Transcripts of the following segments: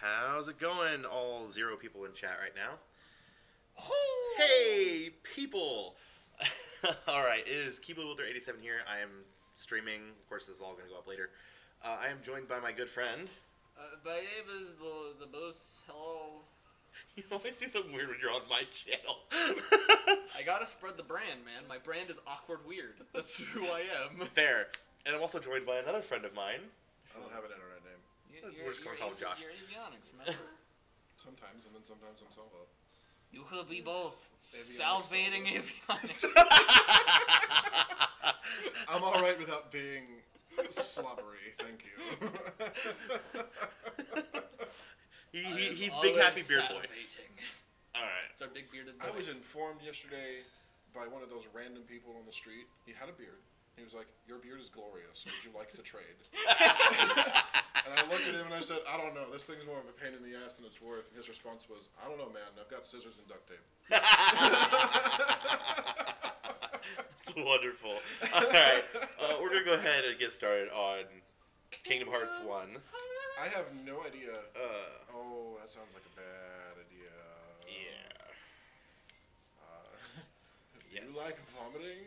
How's it going, all 0 people in chat right now? Hey, people! Alright, it is KeyBlueWilder87 here. I am streaming. Of course, this is all going to go up later. I am joined by my good friend. My name is the Moose. Hello. You always do something weird when you're on my channel. I gotta spread the brand, man. My brand is awkward weird. That's who I am. Fair. And I'm also joined by another friend of mine. I don't have an internet name. We're just going to call him Josh. You're avionics, remember? Sometimes, and then sometimes I'm solo. You could be both. Salvating avionics. I'm alright without being slobbery, thank you. He's big happy beard boy. Alright. It's our big bearded boy. I was informed yesterday by one of those random people on the street. He had a beard. He was like, "Your beard is glorious. Would you like to trade?" And I looked at him and I said, "I don't know. This thing's more of a pain in the ass than it's worth." And his response was, "I don't know, man. I've got scissors and duct tape." That's wonderful. Alright, we're going to go ahead and get started on Kingdom Hearts 1. I have no idea. Oh, that sounds like a bad idea. Yeah. Yes. You like vomiting?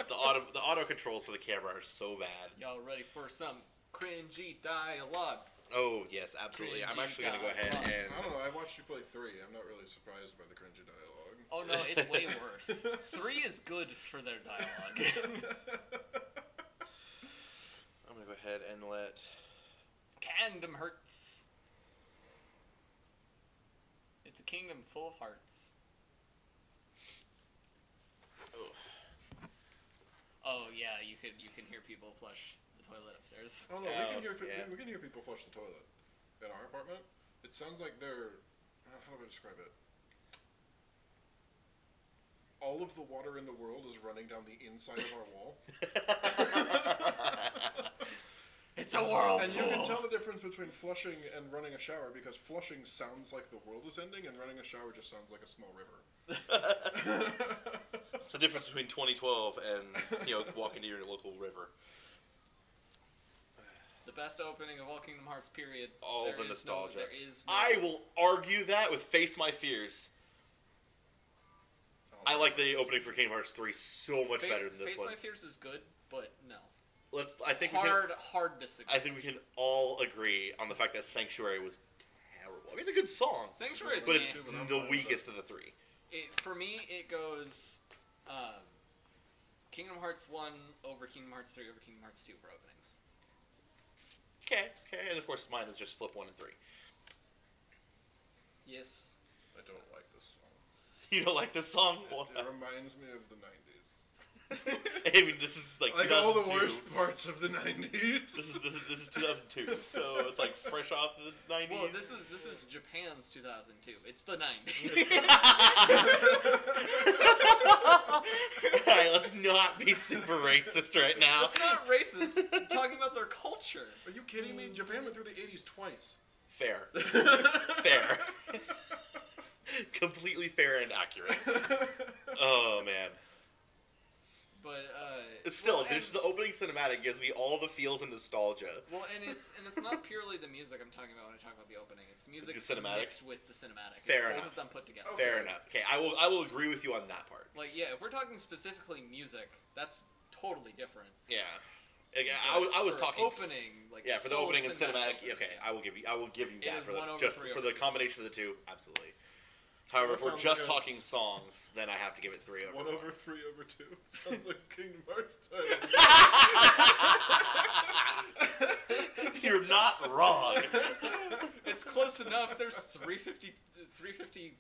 The auto controls for the camera are so bad. Y'all ready for some cringy dialogue? Oh, yes, absolutely. I'm actually going to go ahead and... I don't know. I watched you play 3. I'm not really surprised by the cringy dialogue. Oh no, it's way worse. 3 is good for their dialogue. I'm going to go ahead and let... Kingdom Hearts. It's a kingdom full of hearts. Oh yeah, you can hear people flush the toilet upstairs. Oh no, yeah. we can hear people flush the toilet in our apartment. It sounds like they're... How do I describe it? All of the water in the world is running down the inside of our wall. It's a whirlpool! And you can tell the difference between flushing and running a shower, because flushing sounds like the world is ending, and running a shower just sounds like a small river. It's the difference between 2012 and, walking to your local river. The best opening of all Kingdom Hearts, period. All the nostalgia. There is no... I will argue that with Face My Fears. I like the opening for Kingdom Hearts 3 so much better than this one. Face My Fears is good, but no. Hard disagree. I think we can all agree on the fact that Sanctuary was terrible. I mean, it's a good song. Sanctuary is but it's the weakest of the 3. For me, it goes Kingdom Hearts 1 over Kingdom Hearts 3 over Kingdom Hearts 2 for openings. Okay, and of course mine is just flip 1 and 3. Yes. I don't like this song. You don't like this song? It reminds me of the 90s. I mean, this is like all the worst parts of the 90s. This is 2002, so it's like fresh off the 90s. Well, this is Japan's 2002. It's the 90s. Alright, let's not be super racist right now. It's not racist. I'm talking about their culture. Are you kidding me? Japan went through the 80s twice. Fair. Fair. Completely fair and accurate. Oh, man. But it's still the opening cinematic gives me all the feels and nostalgia. Well, and it's not purely the music I'm talking about when I talk about the opening. It's the music mixed with the cinematic. Fair it's enough. Both of them put together. Okay. Fair enough. Okay, I will agree with you on that part. Like, yeah, if we're talking specifically music, that's totally different. Yeah. I was talking opening, like for the opening and cinematic. Opening. Okay, I will give you that for the the combination of the two. Absolutely. However, if we're just talking songs, then I have to give it 3 over 1 over 3 over 2. Sounds like Kingdom Hearts title. You're not wrong. It's close enough. There's 350.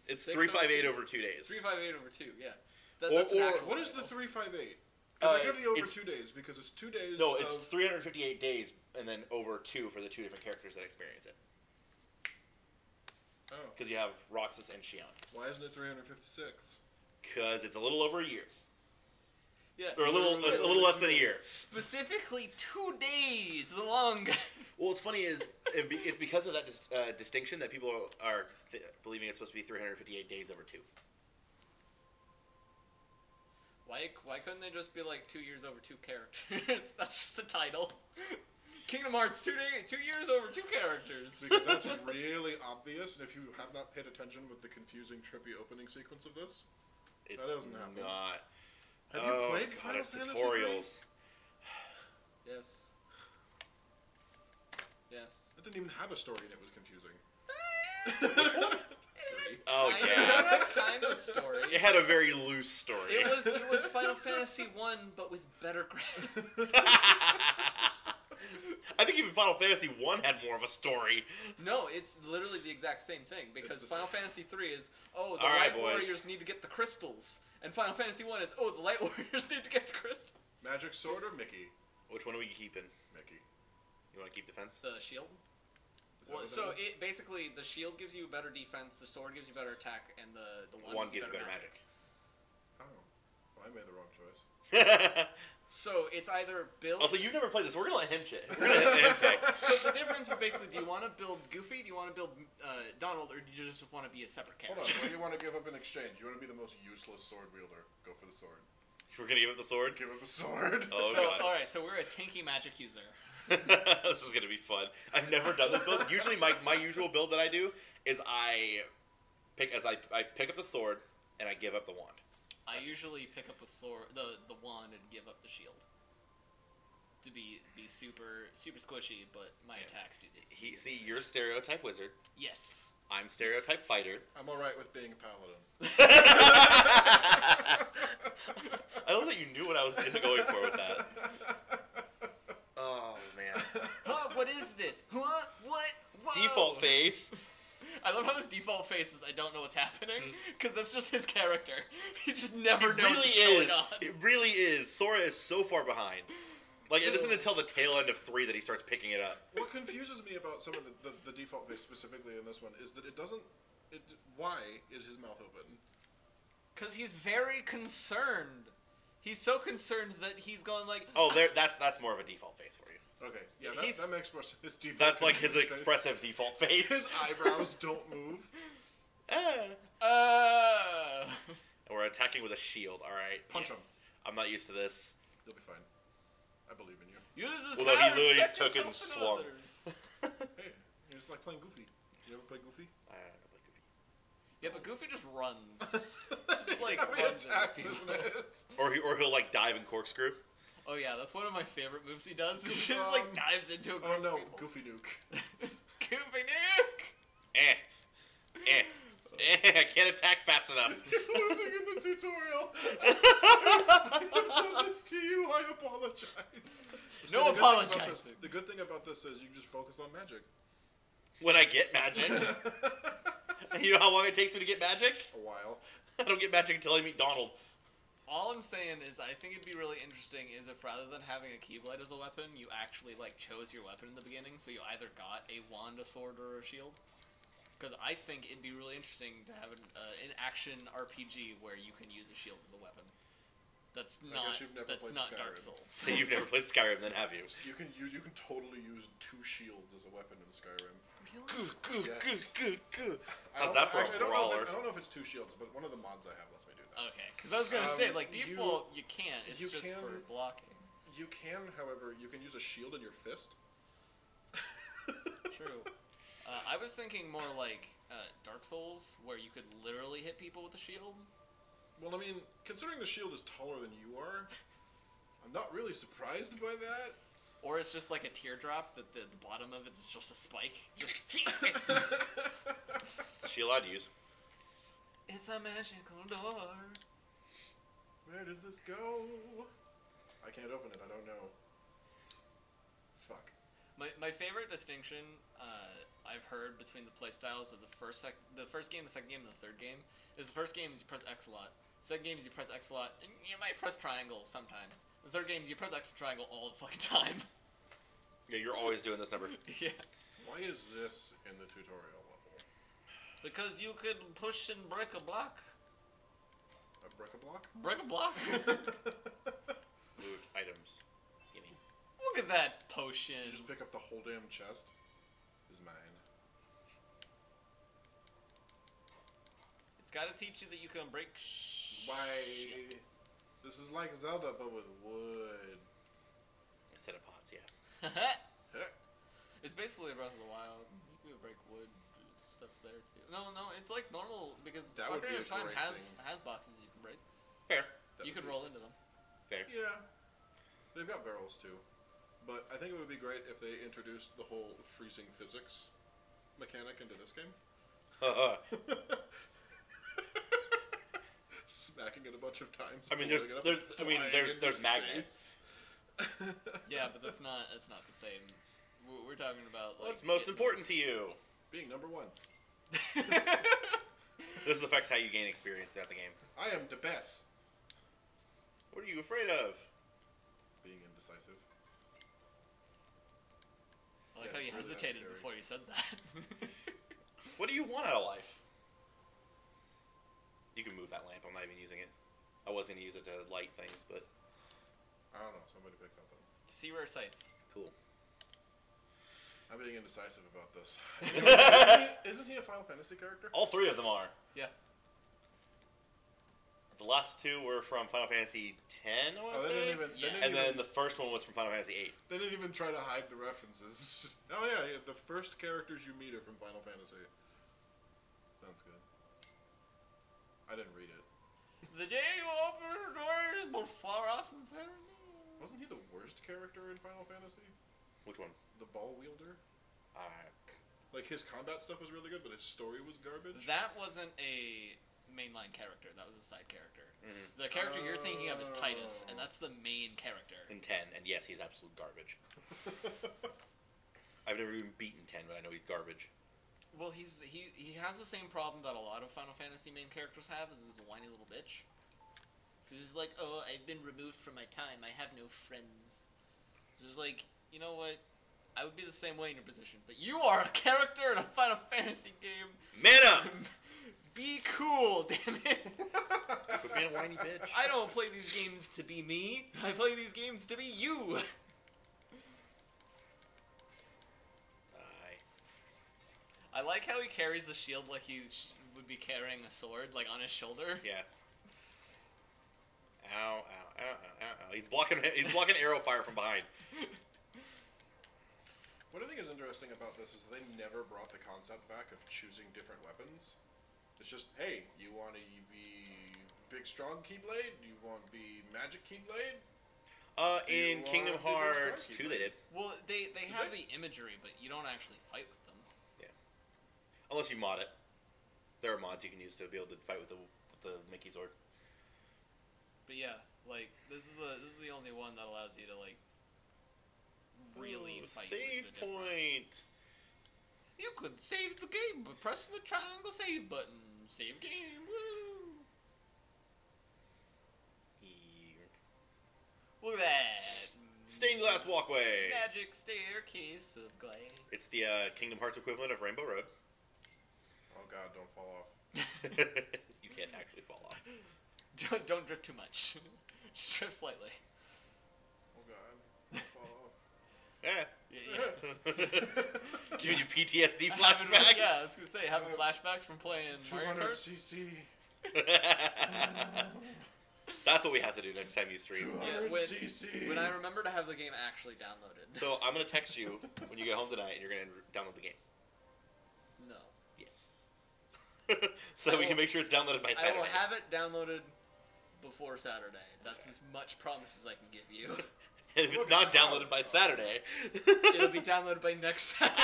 It's 358 over 2 days. 358 over 2. Yeah. That's what is the 358? Because I have the over 2 days because it's 2 days. No, it's 358 days and then over 2 for the 2 different characters that experience it. Oh. Because you have Roxas and Xion. Why isn't it 356? Because it's a little over a year. Yeah. Or a little less than a year. Specifically 2 days long. Well, what's funny is it's because of that distinction that people are believing it's supposed to be 358 days over 2. Why couldn't they just be like 2 years over 2 characters? That's just the title. Kingdom Hearts 2 years over 2 characters. Because that's really obvious, and if you have not paid attention with the confusing, trippy opening sequence of this, It's that doesn't happen. not. Have you played God, Final it's Fantasy tutorials. Yes. Yes. It didn't even have a story, and it was confusing. Oh It yeah. had kind of story. It had a very loose story. It was Final Fantasy 1, but with better graphics. I think even Final Fantasy 1 had more of a story. No, it's literally the exact same thing, because the Final same. Fantasy 3 is, the All right, Light boys. Warriors need to get the crystals. And Final Fantasy 1 is, the Light Warriors need to get the crystals. Magic Sword or Mickey? Which one are we keeping? Mickey. You want to keep defense? The shield? Is that Well, what so that is? it basically, the shield gives you better defense, the sword gives you better attack, and the One gives you better magic. Oh. Well, I made the wrong choice. So it's either build... Also, you've never played this. We're gonna let him We're gonna let him say. So the difference is basically, do you want to build Goofy, do you want to build Donald, or do you just want to be a separate Hold character? on, what do you want to give up in exchange? You want to be the most useless sword wielder? Go for the sword. We're gonna give it the sword. Give up the sword. Oh So, god. alright, so we're a tanky magic user. This is gonna be fun. I've never done this build. Usually, my usual build that I do is I pick up the sword and I give up the wand. I usually pick up the sword, the wand, and give up the shield. To be super squishy, but my attacks do this. See, you're a stereotype wizard. Yes. I'm stereotype fighter. I'm alright with being a paladin. I love that you knew what I was going for with that. Oh man. Huh? What is this? Huh? What? Whoa. Default face. I love how his default face is I don't know what's happening, because that's just his character. He just never It knows really what's is. going on. It really is. Sora is so far behind. Like, it isn't until the tail end of 3 that he starts picking it up. What confuses me about some of the default face specifically in this one is that it doesn't. Why is his mouth open? Because he's very concerned. He's so concerned that he's going like... Oh, that's more of a default face for you. Okay, yeah, He's- that makes more sense. His default That's like face his is face. expressive default face. His eyebrows don't move. Uh... And we're attacking with a shield, alright. Punch him. I'm not used to this. You'll be fine. I believe in you. Use this Well, no, he power to literally protect took and yourself swung. others. Hey, it's like playing Goofy. You ever play Goofy? I don't like Goofy. Yeah, but Goofy just runs. It's like how he runs attacks, into isn't it? Or he'll like dive and corkscrew. Oh yeah, that's one of my favorite moves he does. He just like dives into a group Oh no, of people. Goofy Nuke. Goofy nuke! I can't attack fast enough. You're losing in the tutorial. I'm sorry. I've done this to you. I apologize. See, No the good thing about apologizing. this- The good thing about this is you can just focus on magic. When I get magic. You know how long it takes me to get magic? A while. I don't get magic until I meet Donald. All I'm saying is I think it'd be really interesting is if rather than having a Keyblade as a weapon, you actually like chose your weapon in the beginning, so you either got a wand, a sword, or a shield. Because I think it'd be really interesting to have an action RPG where you can use a shield as a weapon. That's I not guess you've never that's played not Skyrim. Dark Souls. So you've never played Skyrim, then have you? You can totally use 2 shields as a weapon in Skyrim. Really? Yes. Good. I How's don't- that for actually, a brawler? I don't know if it's 2 shields, but one of the mods I have lets me do that. Okay, because I was gonna say like you- default you can't. It's you just can- for blocking. You can, however, you can use a shield in your fist. True. I was thinking more like Dark Souls, where you could literally hit people with a shield. Well, I mean, considering the shield is taller than you are, I'm not really surprised by that. Or it's just like a teardrop that the bottom of it is just a spike. Shield I'd use. It's a magical door. Where does this go? I can't open it. I don't know. Fuck. My favorite distinction I've heard between the playstyles of the first game, the second game, and the third game is the first game is you press X a lot. Second game is you press X a lot, and you might press triangle sometimes. The third game is you press X and triangle all the fucking time. Yeah, you're always doing this number. Yeah. Why is this in the tutorial level? Because you could push and break a block. A brick-a-block? Break a block? Loot items. Gimme. Look at that potion. You just pick up the whole damn chest. Is mine. It's gotta teach you that you can break Why? This is like Zelda, but with wood. Instead of pots, yeah. Hey! It's basically Breath of the Wild. You could break wood stuff there too. No, it's like normal because That would be Ocarina a of Time great has boxes you can break. Fair. That You would can be- roll into them. Fair. Yeah, they've got barrels too, but I think it would be great if they introduced the whole freezing physics mechanic into this game. Smacking it a bunch of times. I mean, there's blowing it up and flying there's into magnets. space. Yeah, but that's not the same. We're talking about like. What's most important to you? Being number one. This affects how you gain experience throughout the game. I am the best. What are you afraid of? Being indecisive. I like Yeah, how you it's really that hesitated scary. before you said that. What do you want out of life? You can move that lamp. I'm not even using it. I was going to use it to light things, but I don't know. Somebody pick something. See rare sights. cool. I'm being indecisive about this. Isn't he a Final Fantasy character? All three of them are. Yeah. The last two were from Final Fantasy X, I want to Oh, they say. didn't even. Yeah. They didn't And then even, the first one was from Final Fantasy VIII. They didn't even try to hide the references. It's just, oh yeah, the first characters you meet are from Final Fantasy. Sounds good. I didn't read it. The day you open the doors, but far off and fair. Wasn't he the worst character in Final Fantasy? Which one? The ball wielder? Uh, Like, his combat stuff was really good, but his story was garbage? That wasn't a mainline character. That was a side character. Mhm. The character you're thinking of is Titus, and that's the main character. in 10, and yes, he's absolute garbage. I've never even beaten 10, but I know he's garbage. Well, he has the same problem that a lot of Final Fantasy main characters have, is he's a whiny little bitch. Because he's like, oh, I've been removed from my time. I have no friends. So it's like, you know what? I would be the same way in your position, but you are a character in a Final Fantasy game. Man up! Be cool, damn it. Quit being a whiny bitch. I don't play these games to be me. I play these games to be you. I like how he carries the shield like he would be carrying a sword, like on his shoulder. Yeah. Ow, ow, ow, ow, ow, ow. He's blocking arrow fire from behind. What I think is interesting about this is they never brought the concept back of choosing different weapons. It's just, hey, you want to be big, strong Keyblade? Do you want to be magic Keyblade? In You Kingdom want Hearts big 2 they did. Well, they have the imagery, but you don't actually fight with them. Unless you mod it. There are mods you can use to be able to fight with the Mickey sword. But yeah, like this is the only one that allows you to like really fight Save with the different- point! You could save the game by pressing the triangle save button. Save game. Woo! Look at that. Stained glass walkway! Magic staircase of glass. It's the Kingdom Hearts equivalent of Rainbow Road. Oh god, don't fall off. You can't actually fall off. Don't drift too much. Just drift slightly. Oh god, don't fall off. Yeah. Yeah. Giving you PTSD Having- flashbacks? Yeah, I was gonna say having flashbacks from playing Mario 200 Kart. cc. That's what we have to do next time you stream. 200 when- cc. When I remember to have the game actually downloaded. So I'm gonna text you when you get home tonight, and you're gonna download the game. No. Yes. So we can make sure it's downloaded by I Saturday. will have it downloaded before Saturday. That's as much promise as I can give you. And if it's not downloaded by Saturday, It'll be downloaded by next Saturday.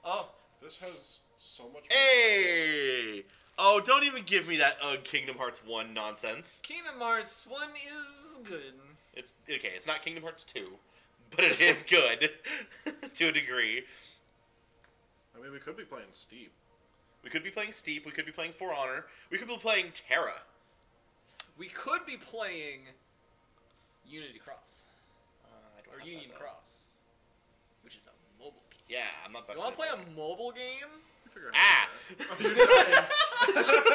Oh, This has so much. hey! Oh, don't even give me that Kingdom Hearts 1 nonsense. Kingdom Hearts 1 is good. It's okay. It's not Kingdom Hearts 2, but it is good to a degree. I mean, we could be playing Steep. We could be playing Steep. We could be playing For Honor. We could be playing Terra. We could be playing Unity Cross. I don't Or have Union that, though. Cross. Which is a mobile game. Yeah, I'm not. You want to play a mobile game? You figure out Ah! how to do that. Oh, you're dying.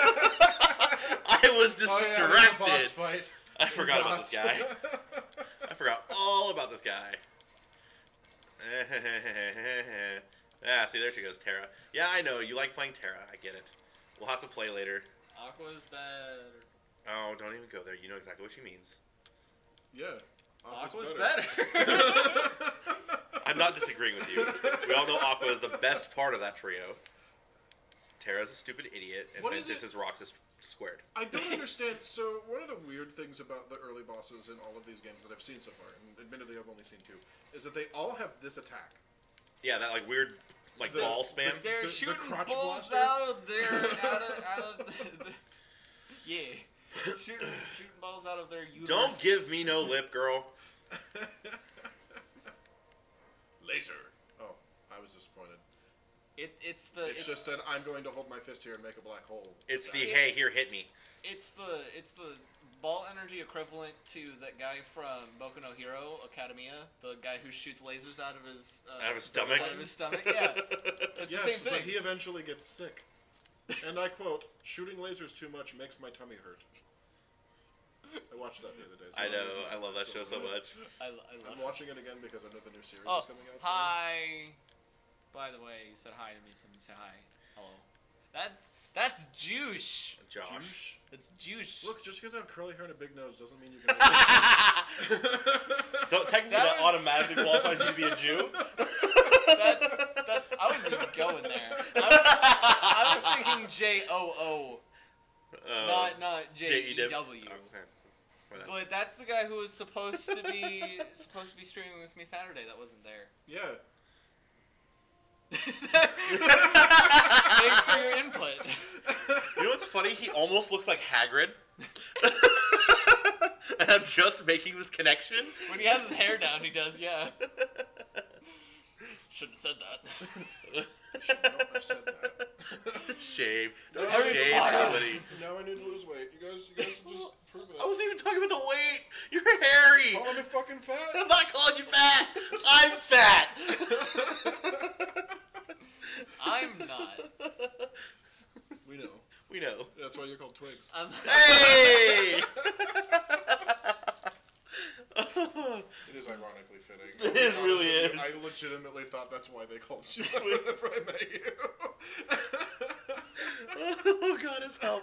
I was Oh, yeah, there's a boss distracted. fight. I forgot about Bots. this guy. I forgot all about this guy. Ah, see, there she goes, Terra. Yeah, I know. You like playing Terra. I get it. We'll have to play later. Aqua's bad. Oh, don't even go there. You know exactly what she means. Yeah. Aqua's better. I'm not disagreeing with you. We all know Aqua is the best part of that trio. Terra's a stupid idiot, and What is Ventus it? is Roxas squared. I don't understand. So one of the weird things about the early bosses in all of these games that I've seen so far, and admittedly I've only seen 2, is that they all have this attack. Yeah, that like weird like The- ball spam. They're The shooting crotch balls blaster? out of the yeah, shooting balls out of their uterus. Don't give me no lip, girl. Laser. Oh, I was disappointed. It's Just that I'm going to hold my fist here and make a black hole. It's the Yeah. hey, here, hit me. It's the ball energy equivalent to that guy from Boku no Hero Academia, the guy who shoots lasers out of his stomach? Out of his stomach, yeah. It's Yes, the same but thing. he eventually gets sick. And I quote, "Shooting lasers too much makes my tummy hurt." I watched that the other day. So I know, was I love that show so much. I I'm love watching it again because I know the new series Oh, is coming out. hi. By the way, you said hi to me, so say hi. Hello. That's Juice. Soon. Josh. Juice. It's Juice. Look, just because I have curly hair and a big nose doesn't mean you can. Technically, That that was- automatically qualifies you to be a Jew. that's I wasn't even going there. I was thinking J-O-O, not J-E-W. Okay. Whatever. But that's the guy who was supposed to be streaming with me Saturday that wasn't there. Yeah. Thanks for your input. You know what's funny? He almost looks like Hagrid. And I'm just making this connection. When he has his hair down, he does, yeah. Shouldn't have said that. Should not have said that. Shame. Don't Harry shame Potter. everybody. Now I need to lose weight. You guys just prove it. I wasn't even talking about the weight. You're hairy. Calling me fucking I'm fat. not calling you fat. I'm fat. I'm not. We know. We know. That's why you're called Twigs. Hey! It is ironically fitting. It really is. I legitimately thought that's why they called you that whenever I met you. Oh god, it's hell.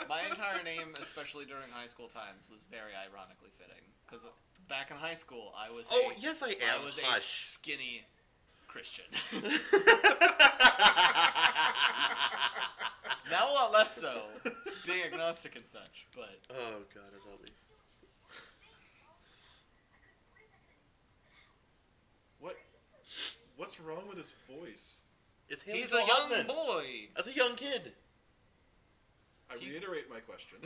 My entire name, especially during high school times, was very ironically fitting. Because back in high school, I was Oh, yes, I am. I was a Hush. skinny Christian. Now a lot less so, being agnostic and such, but... Oh god, it's all me. What's wrong with his voice? It's He's a young boy! As a young kid. I reiterate my question.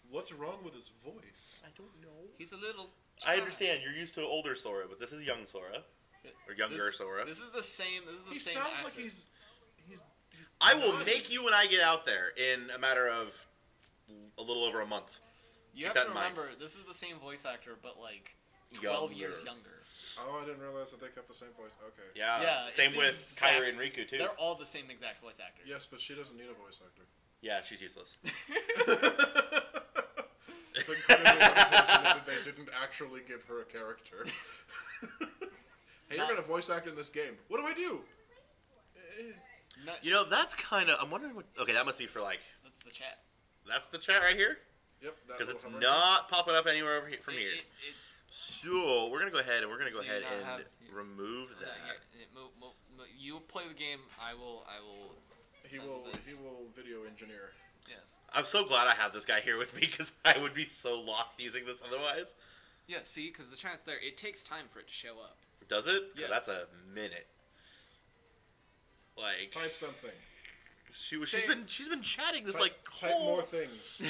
What's wrong with his voice? I don't know. He's a little... I understand you're used to older Sora, but this is young Sora. Or younger Sora. This is the same. This is the He same. sounds actor. like he's I will nine. make you when I get out there in a matter of a little over a month. You keep have that to in mind. remember, this is the same voice actor, but like 12 years younger. Oh, I didn't realize that they kept the same voice. Okay. Yeah. Yeah, Same it's with exact- Kairi and Riku too. They're all the same exact voice actors. Yes, but she doesn't need a voice actor. Yeah, she's useless. It's incredibly unfortunate that they didn't actually give her a character. Hey, you're gonna voice act in this game. What do I do? No, You know, that's kind of. I'm wondering what. Okay, that must be for like. that's the chat. That's the chat right here? Yep. That Because little it's hover. not popping up anywhere over here, from here. It, So, we're going to go ahead and we're going to go Do ahead not and have- remove no, that. you play the game. I will. He will video engineer. Yes. I'm so glad I have this guy here with me because I would be so lost using this otherwise. Yeah. See, because the chat's there. It takes time for it to show up. Does it? 'Cause Yes. That's a minute. Like Type something. she's been chatting this like Type whole more things.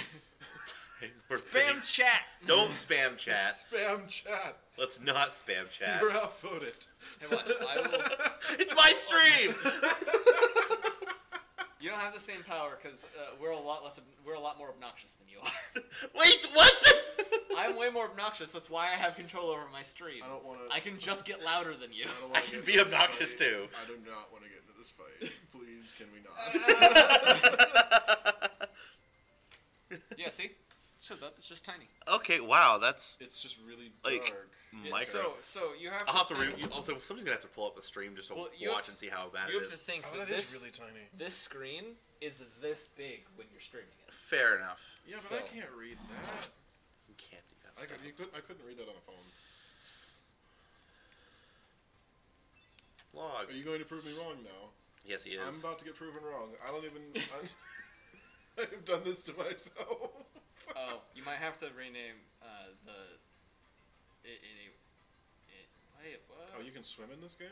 more Spam things. chat. Don't spam chat. Spam chat. Let's not spam chat. You're outvoted. Hey, watch. I will. It's my stream. You don't have the same power because we're a lot more obnoxious than you are. Wait, what? I'm way more obnoxious. That's why I have control over my stream. I don't want to. I can just get louder than you. I can be obnoxious too. I do not want to get into this fight. Please, can we not? Yeah, see? It shows up. It's just tiny. Okay, wow, that's It's just really Like- dark. micro. So you have I'll have to think, also somebody's gonna have to pull up the stream just to Well, you have watch to- and see how bad you it have to is. think Oh, that that is this really tiny. this screen is this big when you're streaming it. Fair enough. Yeah, but So- I can't read that. You can't do that. I stuff. couldn't read that on a phone. log. Are you going to prove me wrong now? Yes, he is. I'm about to get proven wrong. I don't even. I've done this to myself. Oh, you might have to rename Wait, what? Oh, you can swim in this game?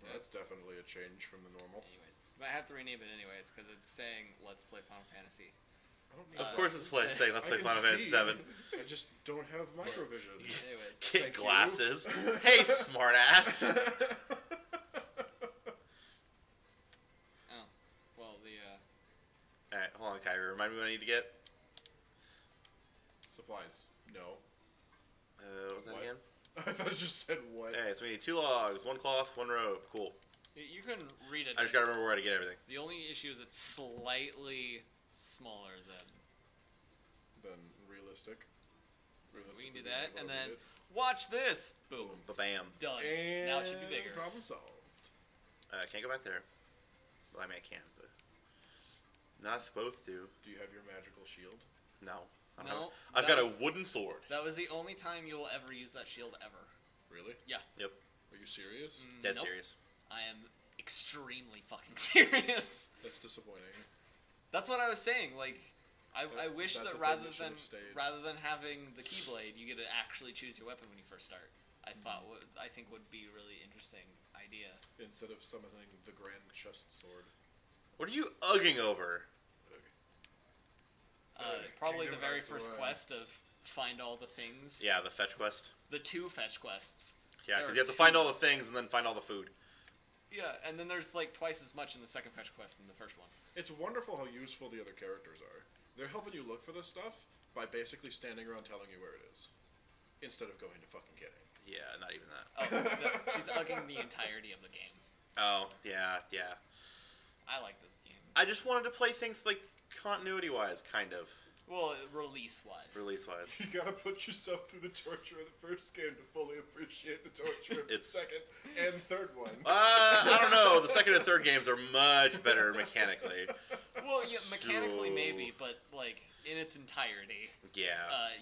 Well, that's Yes. definitely a change from the normal. Anyways, you might have to rename it anyways because it's saying "Let's play Final Fantasy." I don't need Of Uh, course it's saying let's I play can Final Fantasy see. 7. I just don't have microvision. Anyways, Get Thank you. glasses. Hey, smartass. oh, well Alright, hold on, Kyrie. Remind me what I need to get. Supplies. No. What was that What? again? I thought it just said what. Okay, so we need 2 logs, 1 cloth, 1 rope. Cool. you can read it. I just gotta remember where to get everything. The only issue is it's slightly smaller than. Then realistic. We can Realistically do that, being able and to then read watch this. Boom. Ba-bam. Done. it. Now it should be bigger. Problem solved. I can't go back there. Well, I mean, I can, but... Not supposed to. Do you have your magical shield? No. I don't No, have- I've that got was- a wooden sword. That was the only time you will ever use that shield ever. Really? Yeah. Yep. Are you serious? Dead Nope. serious. I am extremely fucking serious. That's disappointing. That's what I was saying. Like, I wish That's that a thing rather that should than have stayed. having the keyblade, you get to actually choose your weapon when you first start. I think would be a really interesting idea. Instead of summoning the Grand Chest Sword. What are you ugging over? Probably Kingdom the very Hearts first Online. quest of find all the things. Yeah, the fetch quest. The 2 fetch quests. Yeah, There because are you have to 2. find all the things and then find all the food. Yeah, and then there's like twice as much in the second fetch quest than the first one. It's wonderful how useful the other characters are. They're helping you look for this stuff by basically standing around telling you where it is. Instead of going to fucking get it. Yeah, not even that. Oh, she's ugging the entirety of the game. Oh, yeah, yeah. I like this game. I just wanted to play things like continuity-wise, kind of. Well, release-wise. Release-wise. You gotta put yourself through the torture of the first game to fully appreciate the torture of the It's- second and third one. I don't know. The second and third games are much better mechanically. Well, yeah, mechanically So- maybe, but like in its entirety, Yeah.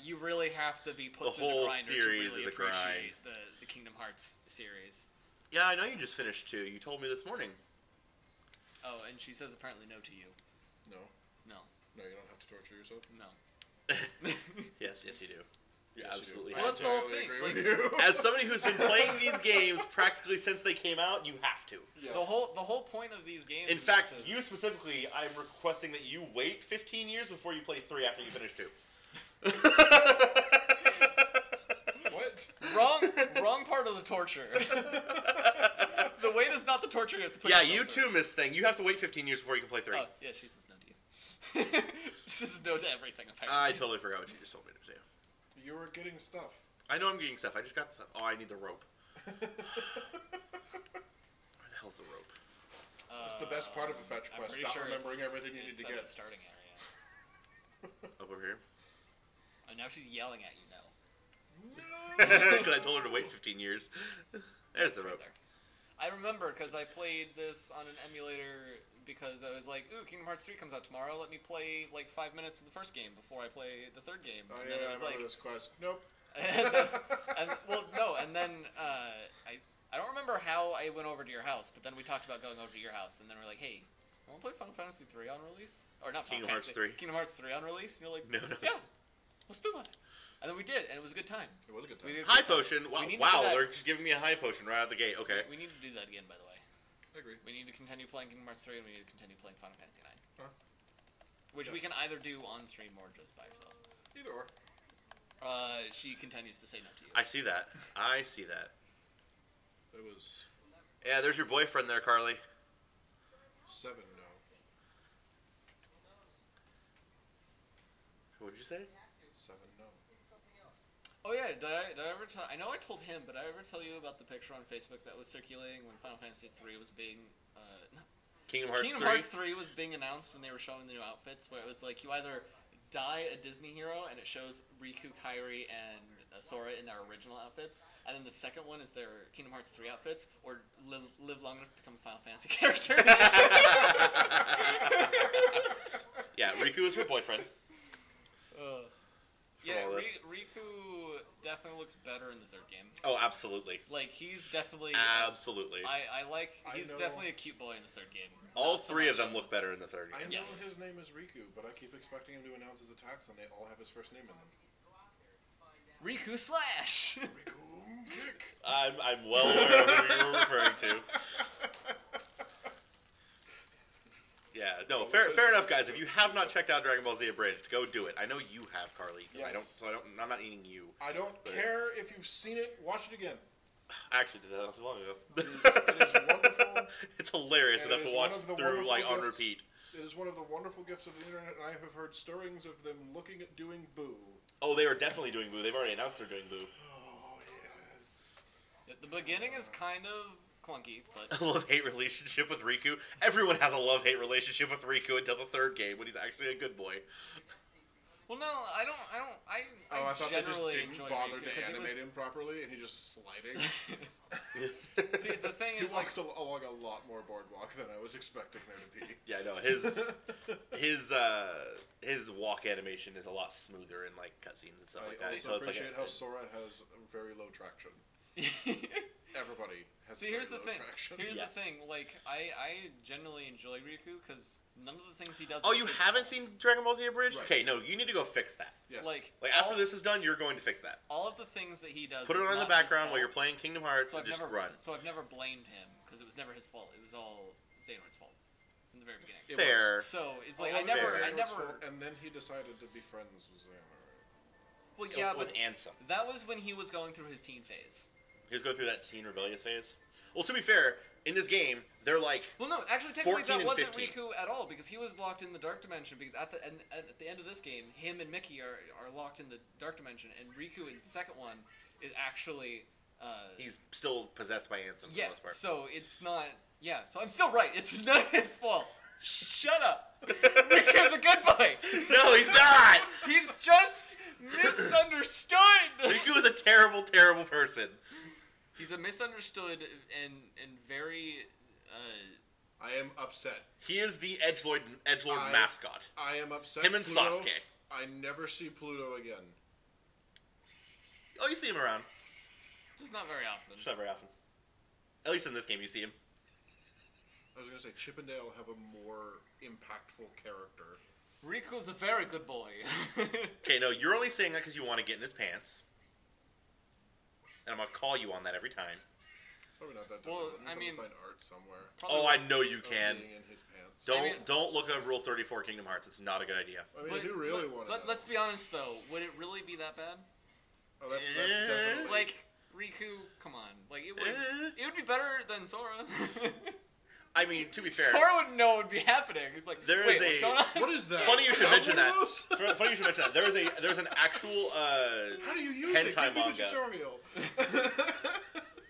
you really have to be put The through whole the grinder series to really is a grind. appreciate the Kingdom Hearts series. Yeah, I know you just finished 2. You told me this morning. Oh, and she says apparently no to you. No. No, No, you don't have to torture yourself. no. Yes, you do. You Yes, you absolutely do. have Well, that's to. the whole totally thing, agree like- with you. As somebody who's been playing these games practically since they came out, you have to. Yes. The whole point of these games. In is fact, to- you specifically, I'm requesting that you wait 15 years before you play 3 after you finish 2. What? wrong part of the torture. The wait is not the torture you have to put. Yeah, yourself you through. too, Miss Thing. You have to wait 15 years before you can play 3. Oh, yeah, she says no to you. She says no to everything, apparently. I totally forgot what you just told me to do. You were getting stuff. I know I'm getting stuff. I just got stuff. Oh, I need the rope. Where the hell's the rope? It's the best part of a fetch I'm quest, pretty not sure remembering it's- everything you need it's to at get. the starting area. Up over here? And now she's yelling at you now. Because I told her to wait 15 years. There's the It's right rope. there. I remember because I played this on an emulator because I was like, ooh, Kingdom Hearts 3 comes out tomorrow. Let me play like 5 minutes of the first game before I play the third game. Oh And yeah, then I it was remember like, this quest. Nope. and then I don't remember how I went over to your house, but then we talked about going over to your house, and then we're like, hey, want to play Final Fantasy 3 on release? Or not Final Kingdom Hearts Fantasy, 3. Kingdom Hearts 3 on release? And you're like, No. yeah, let's do that. And then we did, and it was a good time. It was a good time. We did a High good time. potion. Wow, We need to do that. they're just giving me a high potion right out the gate. Okay. We need to do that again, by the way. I agree. We need to continue playing Kingdom Hearts 3, and we need to continue playing Final Fantasy 9. Huh. Which we Yes. can either do on stream or just by ourselves. Either or. She continues to say no to you. I see that. I see that. It was Yeah, there's your boyfriend there, Carly. 7 no. What did you say? 7 no. Oh yeah, did I ever tell? I know I told him, but did I ever tell you about the picture on Facebook that was circulating when Final Fantasy 3 was being Kingdom Hearts Kingdom 3? Hearts 3 was being announced when they were showing the new outfits, where it was like you either dye a Disney hero and it shows Riku, Kairi, and Sora in their original outfits, and then the second one is their Kingdom Hearts 3 outfits, or live long enough to become a Final Fantasy character. Yeah, Riku is her boyfriend. Yeah, all does. Riku definitely looks better in the third game. Oh, absolutely. Like, he's definitely... Absolutely. I like... He's know- definitely a cute boy in the third game. All Not so three of much them look better in the third I game. know Yes. his name is Riku, but I keep expecting him to announce his attacks, and they all have his first name in them. Riku Slash! Riku Kick. I'm well aware of who you're referring to. Yeah, no, fair enough, guys. If you have not checked out Dragon Ball Z Abridged, go do it. I know you have, Carly. Yes. I'm not eating you. I don't care if you've seen it. Watch it again. I actually did that not too long ago. It is wonderful. It's hilarious And enough it to is watch one of the through like wonderful on gifts. repeat. It is one of the wonderful gifts of the internet, and I have heard stirrings of them looking at doing Boo. Oh, they are definitely doing Boo. They've already announced they're doing Boo. Oh, yes. The beginning is kind of clunky, but... A love-hate relationship with Riku. Everyone has a love-hate relationship with Riku until the third game when he's actually a good boy. Well, no, I I thought they just generally didn't enjoy bother Riku, to 'cause it animate was- him properly, and he's just sliding. See, the thing He is, like, walks along a lot more boardwalk than I was expecting there to be. Yeah, I know his walk animation is a lot smoother in like cutscenes and stuff I like that. also So it's like appreciate how Sora has very low traction. Everybody has See, very here's the low thing. traction. Here's Yeah. the thing. Like, I generally enjoy Riku because none of the things he does. Oh, is you his haven't fault. seen Dragon Ball Z Abridged? Right. Okay, no, you need to go fix that. Yes. Like After all- this is done, you're going to fix that. all of the things that he does. Put it is on in the not his background while fault. you're playing Kingdom Hearts So and I've just never, run. So I've never blamed him because it was never his fault. It was all Xehanort's fault from the very beginning. It Fair. So it's All like of I it never, was I Xehanort's never. fault, and then he decided to be friends with Xehanort. Well, yeah, with but Ansem. that was when he was going through his teen phase. He was going through that teen rebellious phase. Well, to be fair, in this game, they're like Well, no, actually, technically 14 that and wasn't 15. Riku at all because he was locked in the Dark Dimension. Because at the end of this game, him and Mickey are locked in the Dark Dimension, and Riku in the second one is actually. he's still possessed by Ansem for Yeah, the most part. so it's not. Yeah, so I'm still right. It's not his fault. Shut up. Riku's a good boy. No, he's not! He's just misunderstood. Riku is a terrible, terrible person. He's a misunderstood and very. I am upset. He is the Edgelord I- mascot. I am upset. Him and Pluto, Sasuke. I never see Pluto again. Oh, you see him around. Just not very often. Just not very often. At least in this game, you see him. I was gonna say Chippendale have a more impactful character. Riku's a very good boy. Okay, no, you're only saying that because you want to get in his pants. And I'm going to call you on that every time. Probably not that Well, difficult. I You mean- can find art somewhere. Oh, I know you of can. being in his pants. Don't I mean- don't look at Rule 34 Kingdom Hearts. It's not a good idea. I mean, I do really want to. Let's be honest though. Would it really be that bad? Oh, that's Eh, definitely Like Riku, come on. Like it would. Eh. It would be better than Sora. I mean, to be fair, Sora wouldn't know what would be happening. He's like, There wait, is what's a- going on? What is that? Funny you should Have mention one that. of those? Funny you should mention that. There's an actual How do you use it? hentai Give me the manga. tutorial.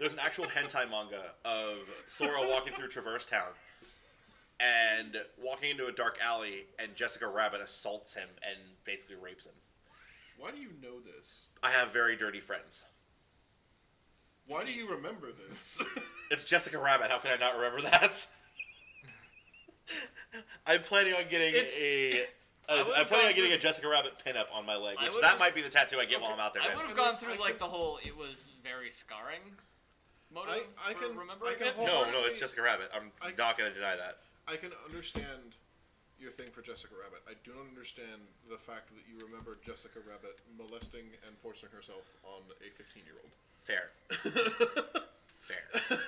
There's an actual hentai manga of Sora walking through Traverse Town and walking into a dark alley, and Jessica Rabbit assaults him and basically rapes him. Why do you know this? I have very dirty friends. Why do you remember this? It's Jessica Rabbit. How can I not remember that? I'm planning on getting I would've I'm planning on gone getting a through- Jessica Rabbit pinup on my leg, I which would've- that might be the tattoo I get while I'm out there. I guys. would have I gone mean, through I like can- the whole. It was very scarring. Motive I for can- remembering I can it. hold- No, wholeheartedly- it's Jessica Rabbit. I'm I- not going to deny that. I can understand your thing for Jessica Rabbit. I do not understand the fact that you remember Jessica Rabbit molesting and forcing herself on a 15-year-old. Fair. Fair.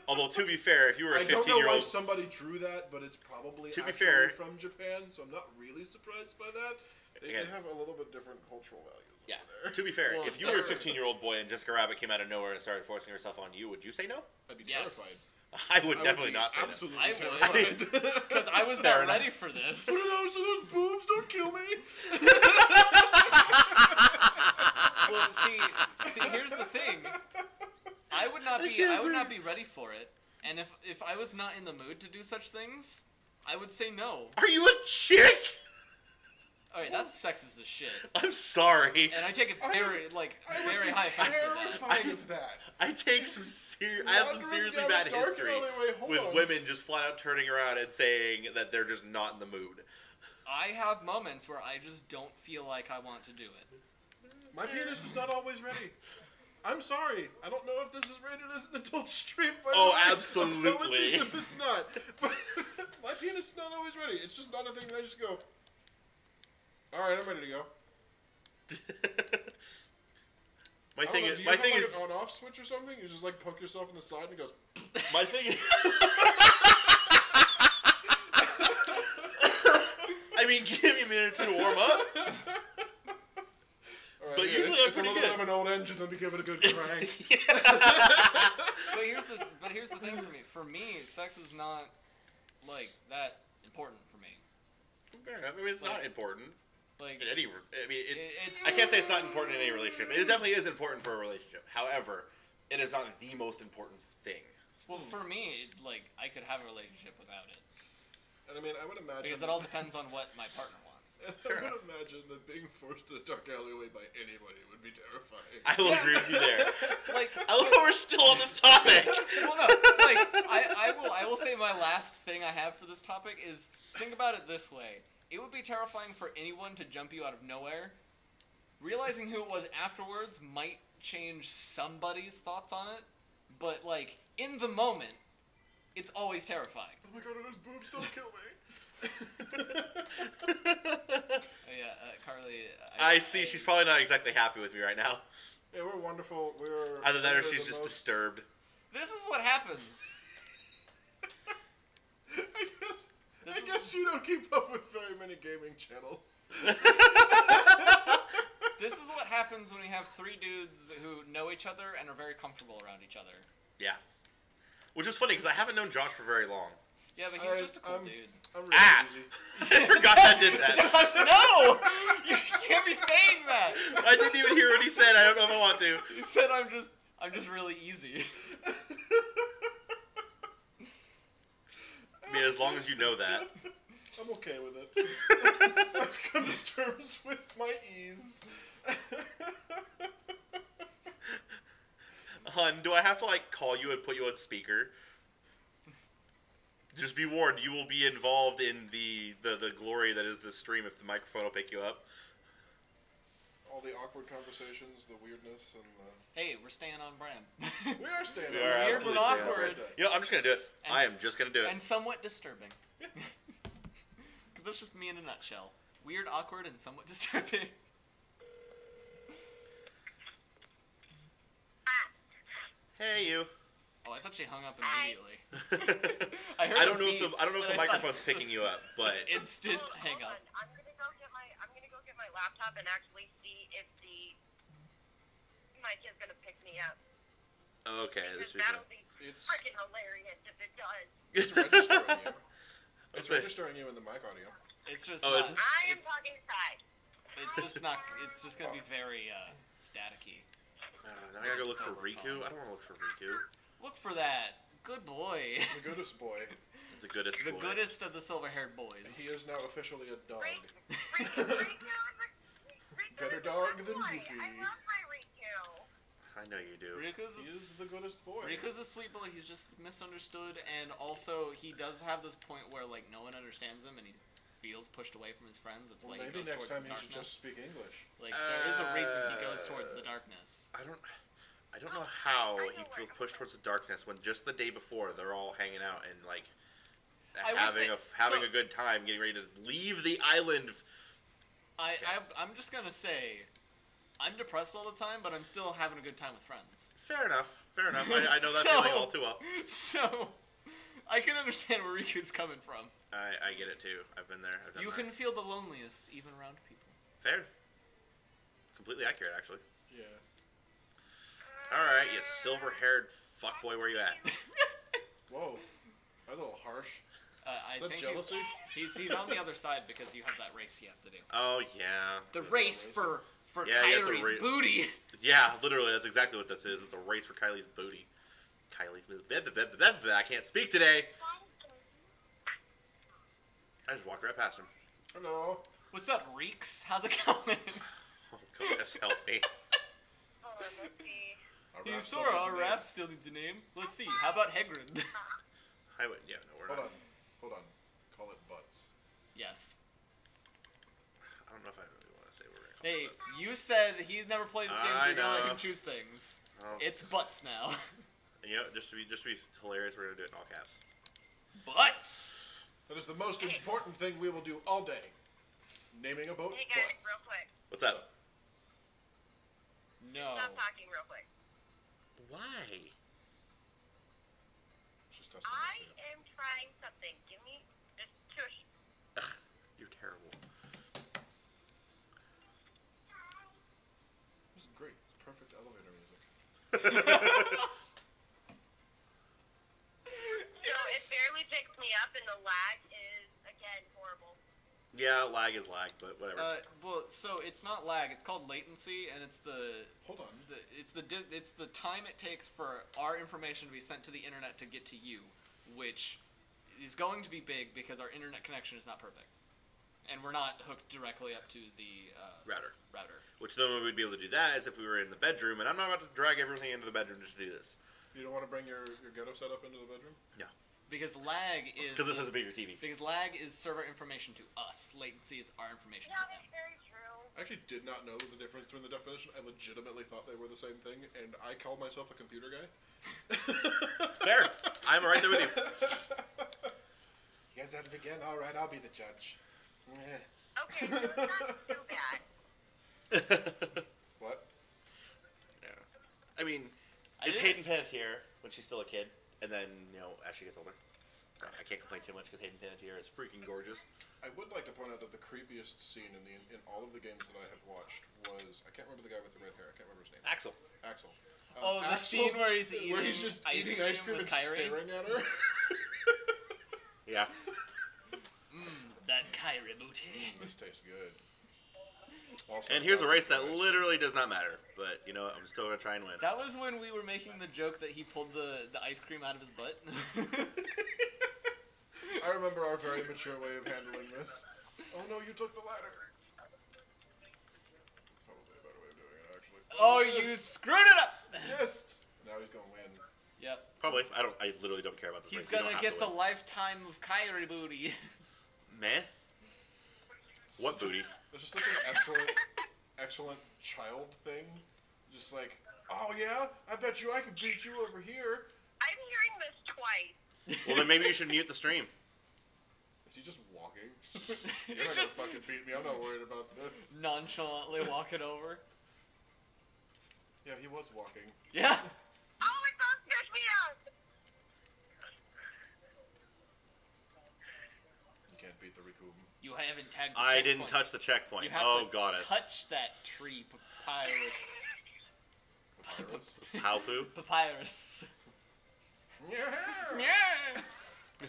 Although, to be fair, if you were a I don't know why 15-year-old... somebody drew that, but it's probably To be actually fair- from Japan, so I'm not really surprised by that. They Again- have a little bit different cultural values Yeah. over there. To be fair, Well, if you were a they're- 15-year-old boy and Jessica Rabbit came out of nowhere and started forcing herself on you, would you say no? I'd be terrified. Yes. I would I definitely be not say no. absolutely I would. terrified. Because I was Fair not enough. ready for this. What are those boobs? Don't kill me! Well, see, here's the thing. I would not be ready for it. And if I was not in the mood to do such things, I would say no. Are you a chick? Alright, that's sexist as shit. I'm sorry. And I take it very, I would very be high offense to that. terrified of that. I take some I have some Wandering seriously down a bad dark history alleyway, hold with on. women just flat out turning around and saying that they're just not in the mood. I have moments where I just don't feel like I want to do it. My penis is not always ready. I'm sorry. I don't know if this is rated as an adult stream. By the way. Absolutely. Apologies if it's not. But my penis is not always ready. It's just not a thing that I just go, all right, I'm ready to go. My thing is, do you have like an on-off switch or something? You just like poke yourself in the side and it goes. my thing is. I mean, give me a minute to warm up. Right, But yeah, usually it's I'm a pretty little good. bit of an old engine. Let me give it a good crank. But here's the thing for me. For me, sex is not like that important for me. Fair enough. I mean, it's not important Like in any. I mean, it's I can't say it's not important in any relationship. It definitely is important for a relationship. However, it is not the most important thing. well for me, like I could have a relationship without it And I mean, I would imagine. because it all depends on what my partner wants. I would imagine that being forced to a dark alleyway by anybody would be terrifying. I will agree with you there. Like I love how we're still on this topic. well, no, like I will say my last thing I have for this topic is think about it this way: it would be terrifying for anyone to jump you out of nowhere. Realizing who it was afterwards might change somebody's thoughts on it, but like in the moment, it's always terrifying. Oh my god, those boobs don't kill me. Carly. I see. She's probably not exactly happy with me right now. Yeah, we're wonderful. We're Either that or we're she's the just most- disturbed. This is what happens. I This is- guess you don't keep up with very many gaming channels. This is what happens when we have three dudes who know each other and are very comfortable around each other. Yeah. Which is funny because I haven't known Josh for very long. Yeah, but he's just a cool dude. I'm really easy. I forgot I did that. No! You can't be saying that! I didn't even hear what he said. I don't know if I want to. He said I'm just really easy. I mean, as long as you know that. I'm okay with it. I've come to terms with my ease. Hun, do I have to like call you and put you on speaker? Just be warned, you will be involved in the glory that is this stream if the microphone will pick you up. All the awkward conversations, the weirdness, and the... Hey, we're staying on brand. We are staying We on are that. Weird absolutely but staying on awkward. You know, I'm just gonna do it. And I am s- just gonna do it. And somewhat disturbing. Because that's just me in a nutshell. Weird, awkward, and somewhat disturbing. Hey, you. Oh, I thought she hung up immediately. I heard I a don't know if beep, I don't know if the and I thought microphone's picking you up, but just instant hang Hold up. on. I'm gonna go get my laptop and actually see if the mic is gonna pick me up. okay, this Because is that'll be It's freaking hilarious if it does. registering you. It's Let's see. registering you in the mic audio. It's just Oh, not, is it? I am it's, talking side. it's just not. It's just gonna be very staticky. now I gotta go look for Riku. I don't want to look for Riku. Look for that. Good boy. The goodest boy. The goodest. The boy. goodest of the silver-haired boys. He is now officially a dog. Riku Better is a dog good than boy. Goofy. I love my Riku. I know you do. Riku's He is the goodest boy. Riku's a sweet boy. He's just misunderstood, and also he does have this point where like no one understands him, and he feels pushed away from his friends. That's Well, why he maybe goes next towards time the he should darkness. just speak English. Like there is a reason he goes towards the darkness. I don't know how he feels pushed towards the darkness when just the day before they're all hanging out and like I would having say- having so- a good time, getting ready to leave the island. I'm just gonna say, I'm depressed all the time, but I'm still having a good time with friends. Fair enough. Fair enough. I know that So- feeling all too well. So, I can understand where Riku's coming from. I get it too. I've been there. I've done You that. can feel the loneliest even around people. Fair. Completely accurate, actually. Yeah. All right, you silver-haired fuckboy, where you at? Whoa. That's a little harsh. I Is that think jealousy? he's on the other side because you have that race you have to do. Oh yeah. The race for Yeah, you have to Kyrie's booty. Yeah, literally, that's exactly what this is. It's a race for Kylie's booty. Kylie's booty. I can't speak today. I just walked right past him. Hello. What's up, Reeks? How's it going? Oh, goodness help me. Hold on, let's see. Our Hey, rap Sora, still our needs a name. raft still needs a name. Let's see. How about Hagrid? I would, yeah, no, we're Hold not. on. Hold on. Call it Butts. Yes. I don't know if I really want to say what we're gonna Hey, you said he's never played this game, so I you're gonna let know. him choose things. Oh, It's butts now. You know, just to be hilarious, we're gonna do it in all caps. Butts! That is the most important thing we will do all day. Naming a boat. Hey guys, butts. real quick. What's up? No. Stop talking real quick. Why? She's testing I us, am trying something. Give me just shush. Ugh, you're terrible. This is great. It's perfect elevator music. So it barely picks me up, and the lag is again horrible. Yeah, lag is lag, but whatever. Well, so it's not lag. It's called latency, and it's the Hold on. it's the time it takes for our information to be sent to the internet to get to you, which is going to be big because our internet connection is not perfect, and we're not hooked directly up to the Router. router. Which the only way we'd be able to do that is if we were in the bedroom, and I'm not about to drag everything into the bedroom just to do this. You don't want to bring your ghetto setup into the bedroom? No. Because lag is Because this has a bigger TV. because lag is server information to us. Latency is our information Yeah, to that's them. very true. I actually did not know the difference between the definition. I legitimately thought they were the same thing, and I called myself a computer guy. Fair. I'm right there with you. You guys have it again? All right, I'll be the judge. Okay, so it's not too bad. What? Yeah. I mean, I it's didn't- Hayden Panettiere when she's still a kid, and then, as she gets older. So I can't complain too much because Hayden Panettiere is freaking gorgeous. I would like to point out that the creepiest scene in all of the games that I have watched was, I can't remember the guy with the red hair. I can't remember his name. Axel. Axel. Oh, the scene where he's just ice eating cream ice cream with and Kyrie? staring at her. Yeah. That Kyrie booty. This tastes good. Also, And here's a race that literally. literally does not matter. But, I'm still going to try and win. That was when we were making the joke that he pulled the ice cream out of his butt. I remember our very mature way of handling this. Oh no, you took the ladder. That's probably a better way of doing it, actually. Oh, yes! you screwed it up! Yes! Now he's gonna win. Yep. Probably. I literally don't care about this He's race. You don't gonna have get to the win. lifetime of Kyrie booty. Man? What booty? This is such an excellent child thing. Just like, oh yeah, I bet you I could beat you over here. I'm hearing this twice. Well, then maybe you should mute the stream. Is he just walking? You're He's not just gonna fucking beat me. I'm not worried about this. nonchalantly walking over. Yeah, he was walking. Yeah. Oh, it does fish me out. You can't beat the Raccoon. You haven't tagged the I checkpoint. didn't touch the checkpoint. You have Oh, to goddess. touch that tree, papyrus. Papyrus. Palpoo? Papyrus. Yeah. Yeah.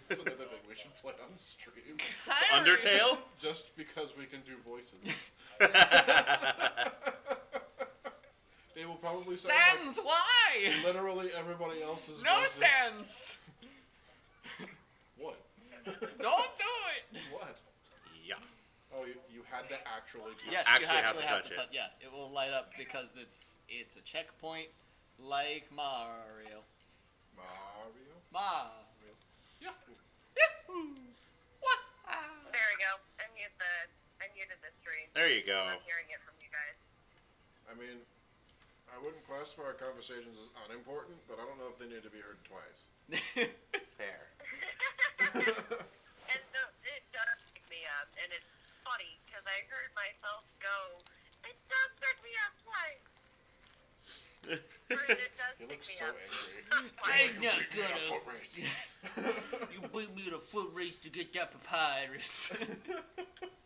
That's another thing we should play on stream. Undertale? Just because we can do voices. They will probably sound Sans, why? like literally everybody else's No voices. sans. What? Don't do it. What? Yeah. Oh, you had to actually touch Yes, Actually you have actually to have touch to it. touch. Yeah, it will light up because it's a checkpoint, like Mario. Mario. Mario. Yeah. Yahoo! Wah! There we go. I muted the stream. There you go. I'm hearing it from you guys. I mean, I wouldn't classify our conversations as unimportant, but I don't know if they need to be heard twice. Fair. And so it does pick me up, and it's funny because I heard myself go, "It does pick me up twice." It does He pick looks me so up. angry. Dang, not Beat me in a gonna. foot race. You beat me to foot race to get that papyrus.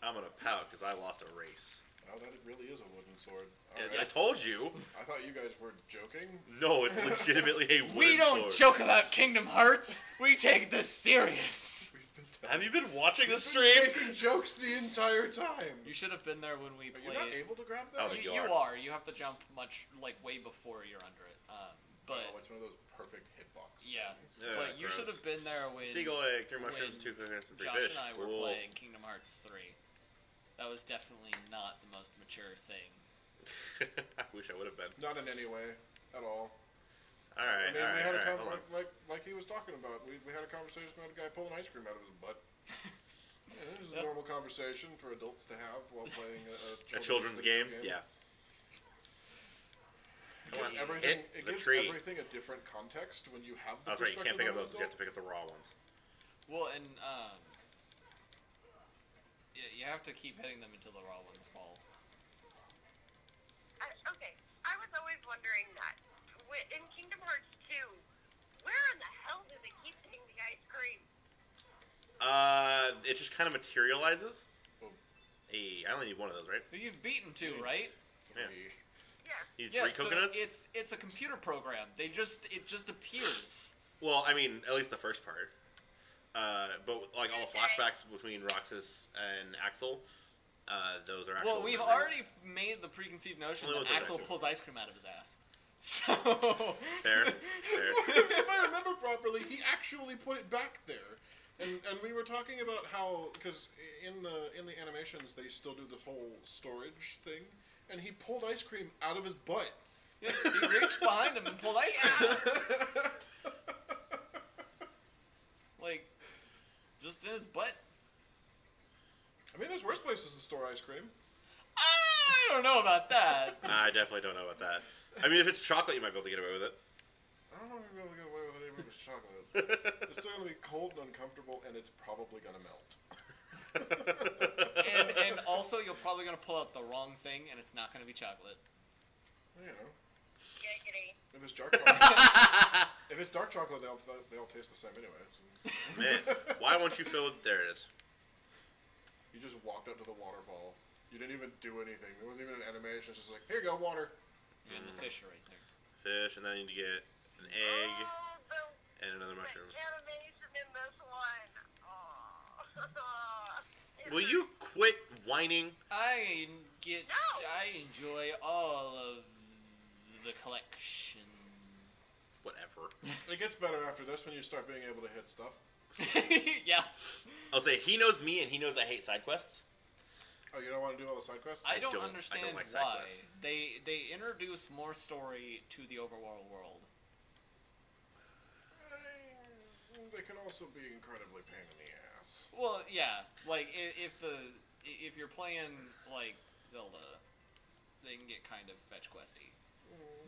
I'm gonna pout because I lost a race. Oh, that really is a wooden sword. I Alright. told you. I thought you guys were joking. No, it's legitimately a wooden We don't sword. joke about Kingdom Hearts. We take this serious. We've been Have you been watching the We've stream? been making jokes the entire time. You should have been there when we Are you not played. able to grab Oh, that? you You are. are. You have to jump way before you're under it. But Oh, it's one of those perfect hitbox. yeah. things. Yeah, But you should gross. have been there when Seagull egg, 3 mushrooms, when 2 coconuts, and 3 Josh fish. and I were Cool. playing Kingdom Hearts 3. That was definitely not the most mature thing. I wish I would have been. Not in any way at all. All right, I mean, all we right, had all a right. Hold on. like he was talking about. We had a conversation about a guy pulling ice cream out of his butt. This is a normal conversation for adults to have while playing A children's video game? Yeah. It gives Come on, everything, hit it the gives tree. everything a different context when you have the That's right, you can't pick up those, perspective you of have to pick up the raw ones. Well, and you have to keep hitting them until the raw ones fall. Okay, I was always wondering that. In Kingdom Hearts 2, where in the hell do they keep hitting the ice cream? It just kind of materializes. Oh. Hey, I only need one of those, right? You've beaten 2, right? Yeah. Yeah. You need Yeah, 3 so coconuts? it's a computer program. It just appears. Well, I mean, at least the first part. But like all the flashbacks between Roxas and Axel, those are actual Well, we've memories. already made the preconceived notion Only that with Axel Axel. pulls ice cream out of his ass. So Fair. If I remember properly, he actually put it back there. And we were talking about how, because in the animations they still do this whole storage thing, and he pulled ice cream out of his butt. he reached behind him and pulled ice cream. Like, just in his butt. I mean, there's worse places to store ice cream. I don't know about that. I definitely don't know about that. I mean, if it's chocolate, you might be able to get away with it. I don't know if you'll be able to get away with it even if it's chocolate. It's still gonna be cold and uncomfortable, and it's probably gonna melt. And also, you're probably gonna pull out the wrong thing, and it's not gonna be chocolate. You know, Giggity. if it's dark chocolate, they'll taste the same anyway. So Man, why won't you fill it? There it is. you just walked up to the waterfall. You didn't even do anything. There wasn't even an animation. It's just like, here you go, water. And the fish are right there. Fish, and then I need to get an egg Oh, and another the mushroom. animation in this one. Oh. Will you quit whining? I No. enjoy all of the collection. Whatever. It gets better after this when you start being able to hit stuff. Yeah. I'll say he knows me, and he knows I hate side quests. Oh, you don't want to do all the side quests? I don't don't understand like side why. quests. They introduce more story to the overworld world. They can also be incredibly pain in the ass. Well, yeah. Like if you're playing like Zelda, they can get kind of fetch questy.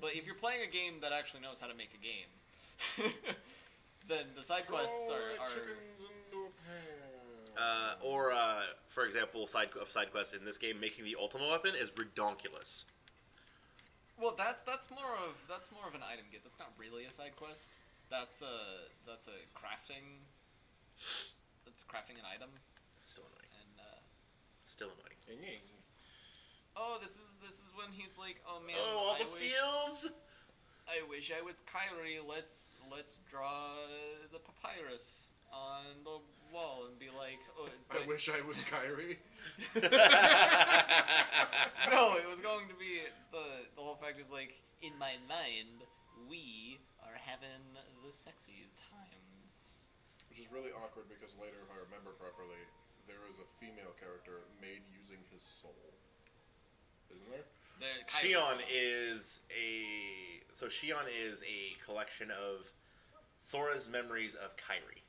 But if you're playing a game that actually knows how to make a game, then the side quests Throw are chickens into a pan. For example, side quests in this game, making the ultimate weapon is redonkulous. well. That's more of an item get. That's not really a side quest. That's a crafting. That's crafting an item, Still annoying. and Still annoying. oh, this is when he's like, oh man, Oh, all I the wish, feels. I wish I was Kyrie. Let's draw the papyrus on the wall and be like, oh, I wish I was Kyrie. no, it was going to be the whole fact is like, in my mind, we are having the sexiest times. Which is really awkward because later, if I remember properly, there is a female character made using his soul. Isn't there? Shion is a collection of Sora's memories of Kairi,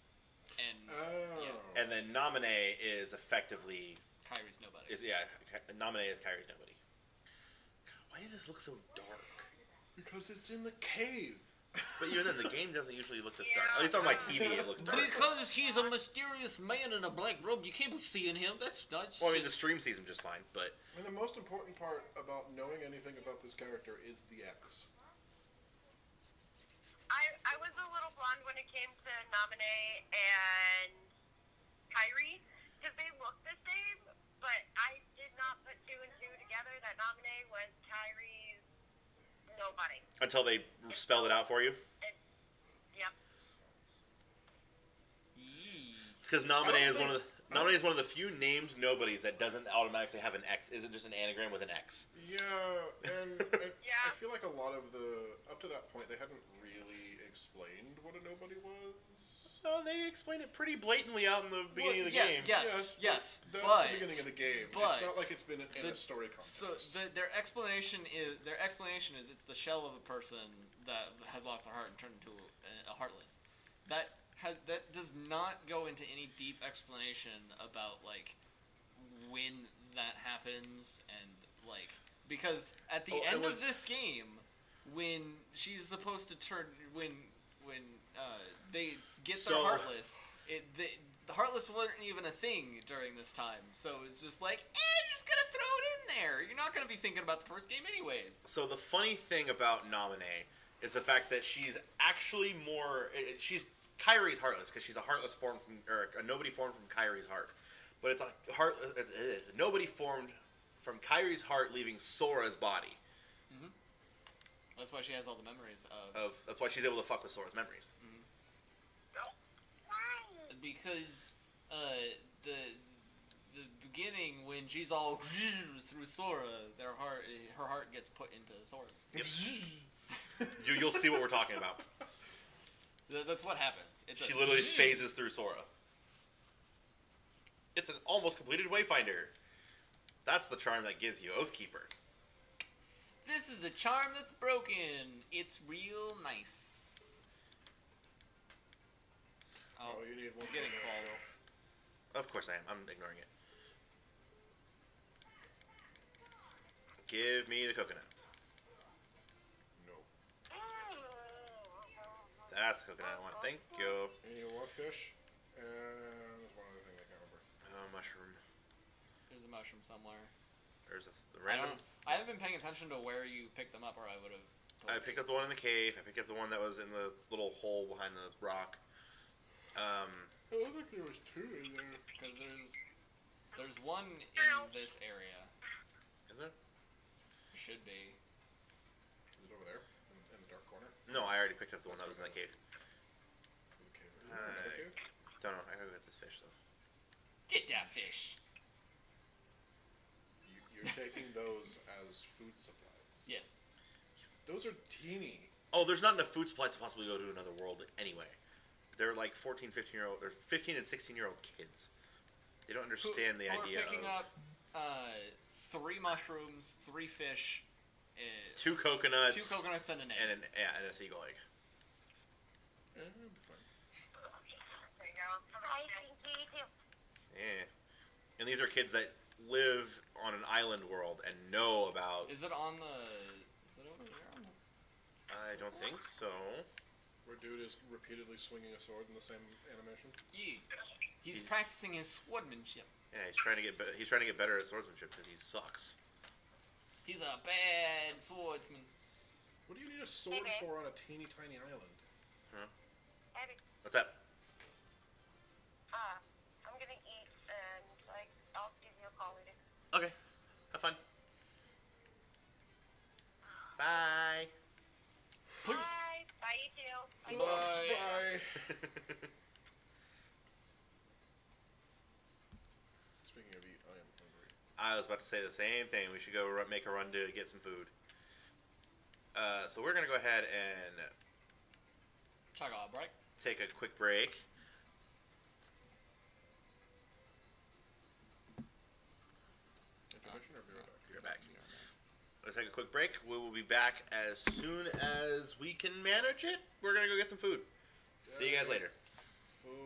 and Oh. and then Naminé is effectively Kyrie's nobody. Naminé is Kairi's nobody. God, why does this look so dark? Because it's in the cave. But even then, the game doesn't usually look this dark. At least on my TV, it looks dark. Because he's a mysterious man in a black robe, you can't be seeing him. That's nuts. Well, I mean, the stream sees him just fine, but And the most important part about knowing anything about this character is the X. I was a little blonde when it came to Naminé and Kyrie because they look the same, but I did not put two and two together that Naminé was Kyrie's nobody. until they spelled it out for you. Yep. Yee. It's because Naminé is one of the few named nobodies that doesn't automatically have an X. Isn't just an anagram with an X. Yeah, and Yeah. I feel like a lot of up to that point, they hadn't really explained what a nobody was. Oh, they explain it pretty blatantly out in the beginning of the game. Yes, yes, That's but the beginning of the game. but It's not like it's been in a story context. so their explanation is it's the shell of a person that has lost their heart and turned into a heartless. That that does not go into any deep explanation about like when that happens and like because at the end of this game when she's supposed to turn when they get their Heartless the Heartless wasn't even a thing during this time, so it's just like just gonna throw it in there. You're not gonna be thinking about the first game anyways. So the funny thing about Naminé is the fact that she's actually she's Kairi's Heartless because she's a Heartless form from or a nobody formed from Kairi's heart, but it's a nobody formed from Kairi's heart leaving Sora's body. Mm-hmm. That's why she has all the memories of. That's why she's able to fuck with Sora's memories. Mm-hmm. Because the beginning when she's all through Sora, her heart gets put into Sora's. Yep. You'll see what we're talking about. That's what happens. She literally phases through Sora. It's an almost completed Wayfinder. That's the charm that gives you Oathkeeper. This is a charm that's broken. It's real nice. Oh, you need one. Getting called. Of course I am. I'm ignoring it. Give me the coconut. No. That's the coconut I want. Thank you. And you want fish? And there's one other thing I can't remember. Mushroom. There's a mushroom somewhere. There's a random. I haven't been paying attention to where you picked them up, or I would have. I picked up the one in the cave. I picked up the one that was in the little hole behind the rock. I don't think there was two in there. Because there's one in this area. Is there? Should be. Is it over there? In the dark corner? No, I already picked up the one that was in the cave. The cave. Is there another cave? Don't know. I gotta get this fish though. Get that fish. You're taking those as food supplies. Yes. Those are teeny. Oh, there's not enough food supplies to possibly go to another world anyway. They're like 14, 15-year-old, or 15 and 16-year-old kids. They don't understand the idea of... picking up 3 mushrooms, 3 fish, 2 coconuts, 2 coconuts and an egg. And a seagull egg. Yeah, it'll be fine. There you go. Hi, thank you. Yeah. And these are kids that live on an island world and know about... Is it on the... Is it over here on the... I don't think so. Where dude is repeatedly swinging a sword in the same animation? Yeah. He's practicing his swordmanship. Yeah, he's trying to get better at swordsmanship because he sucks. He's a bad swordsman. What do you need a sword for on a teeny tiny island? Huh? Eddie, What's that? I'm gonna eat and I'll give you a call later. Okay. Have fun. Bye. Peace. Bye. Bye, you too. Bye. Bye. Speaking of eat, I am hungry. I was about to say the same thing. We should go make a run to get some food. So we're going to go ahead and Check out a break. take a quick break. Intermission or be right back? You're back. Let's take a quick break. We will be back as soon as we can manage it. We're going to go get some food. See you guys later. Food.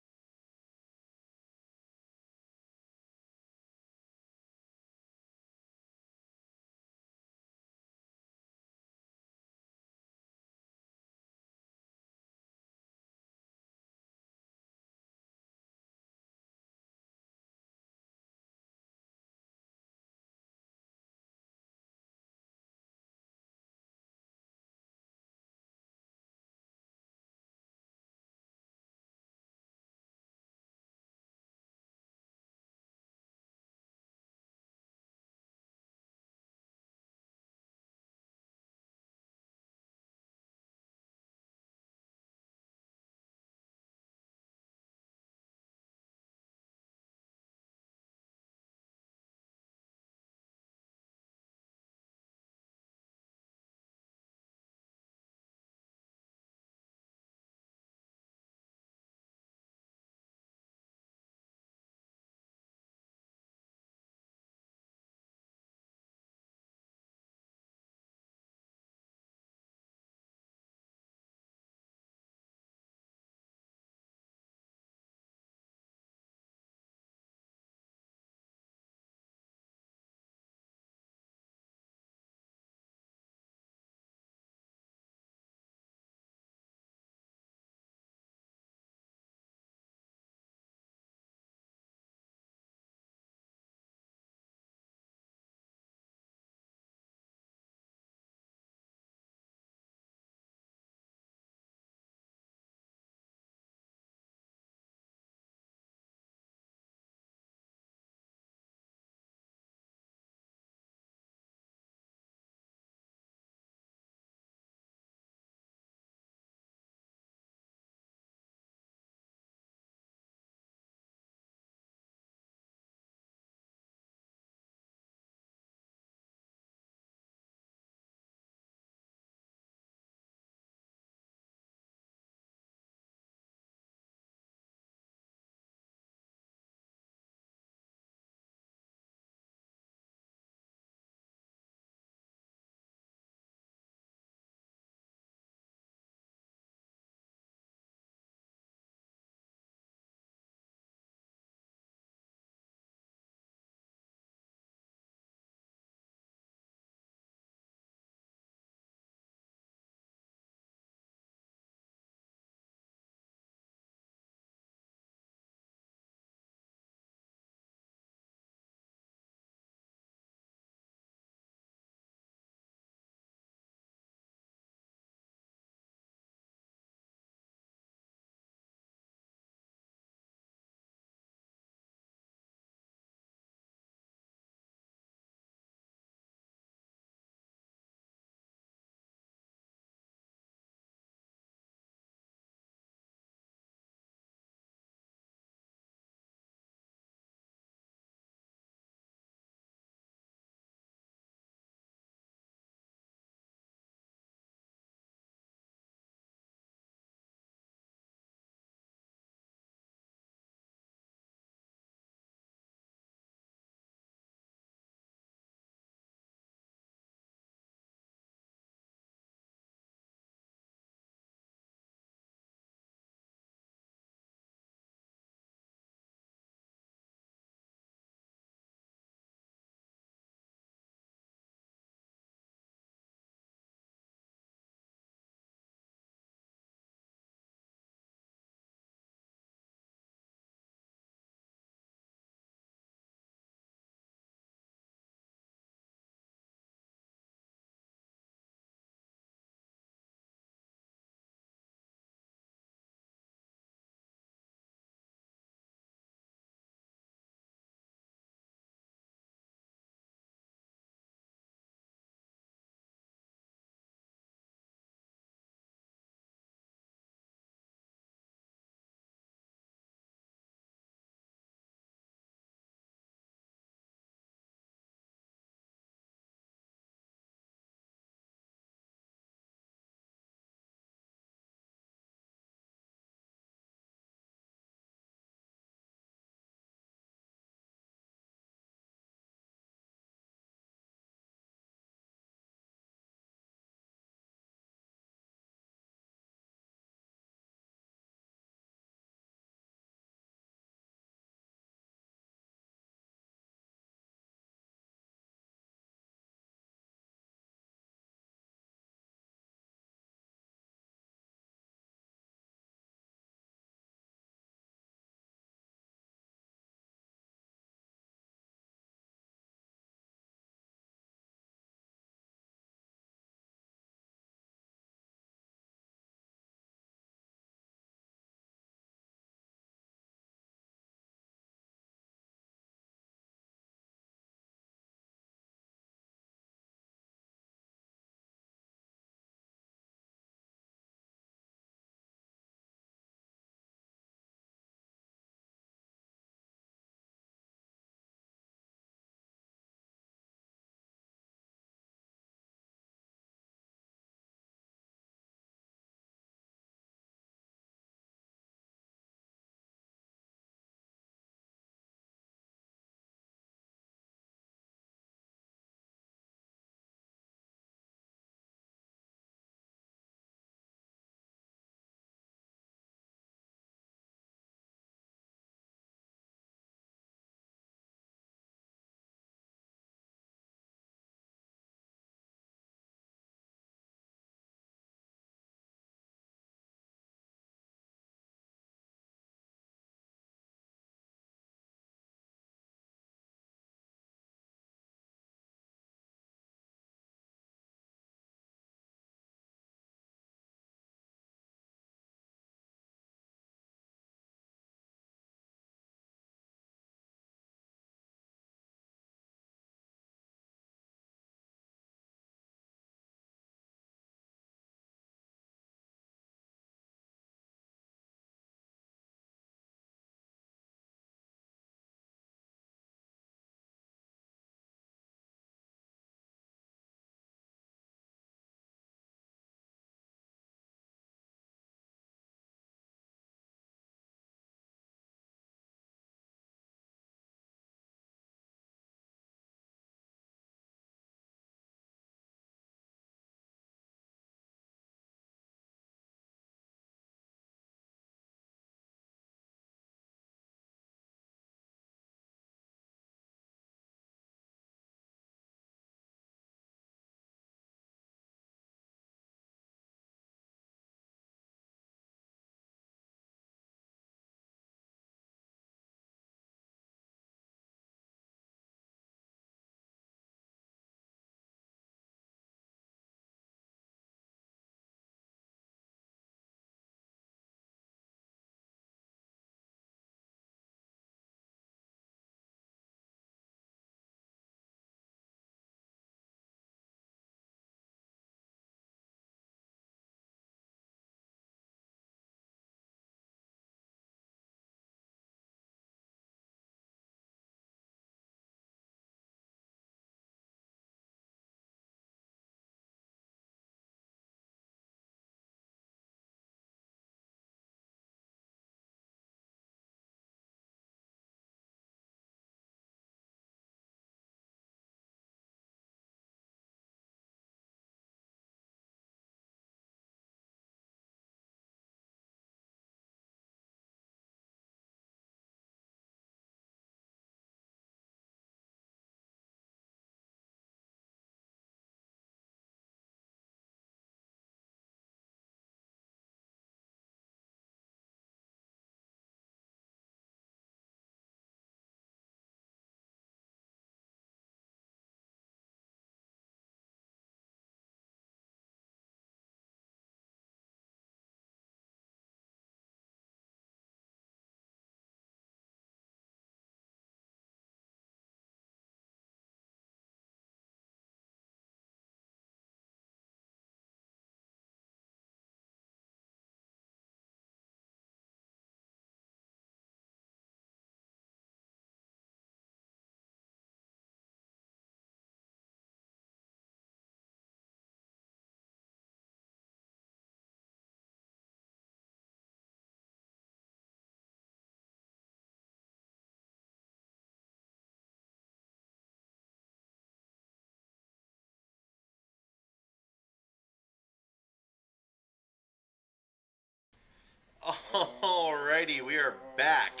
Alrighty, we are back.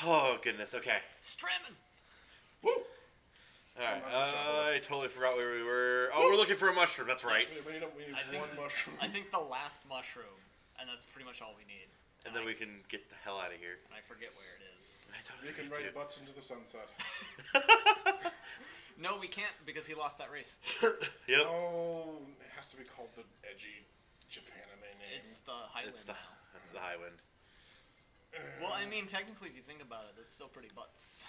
Oh, goodness, okay. Stramming. Woo! Alright, I'm not sure. I totally forgot where we were. Oh, we're looking for a mushroom, that's right. Yes. We need I think- one mushroom. I think the last mushroom, and that's pretty much all we need. And then we can get the hell out of here. And I forget where it is. I We totally can do. ride butts into the sunset. No, we can't because he lost that race. Yep. Oh, it has to be called the edgy Japan anime name. It's the Highwind It's the, now. that's the high wind. Well, I mean, technically, if you think about it, it's still pretty butts.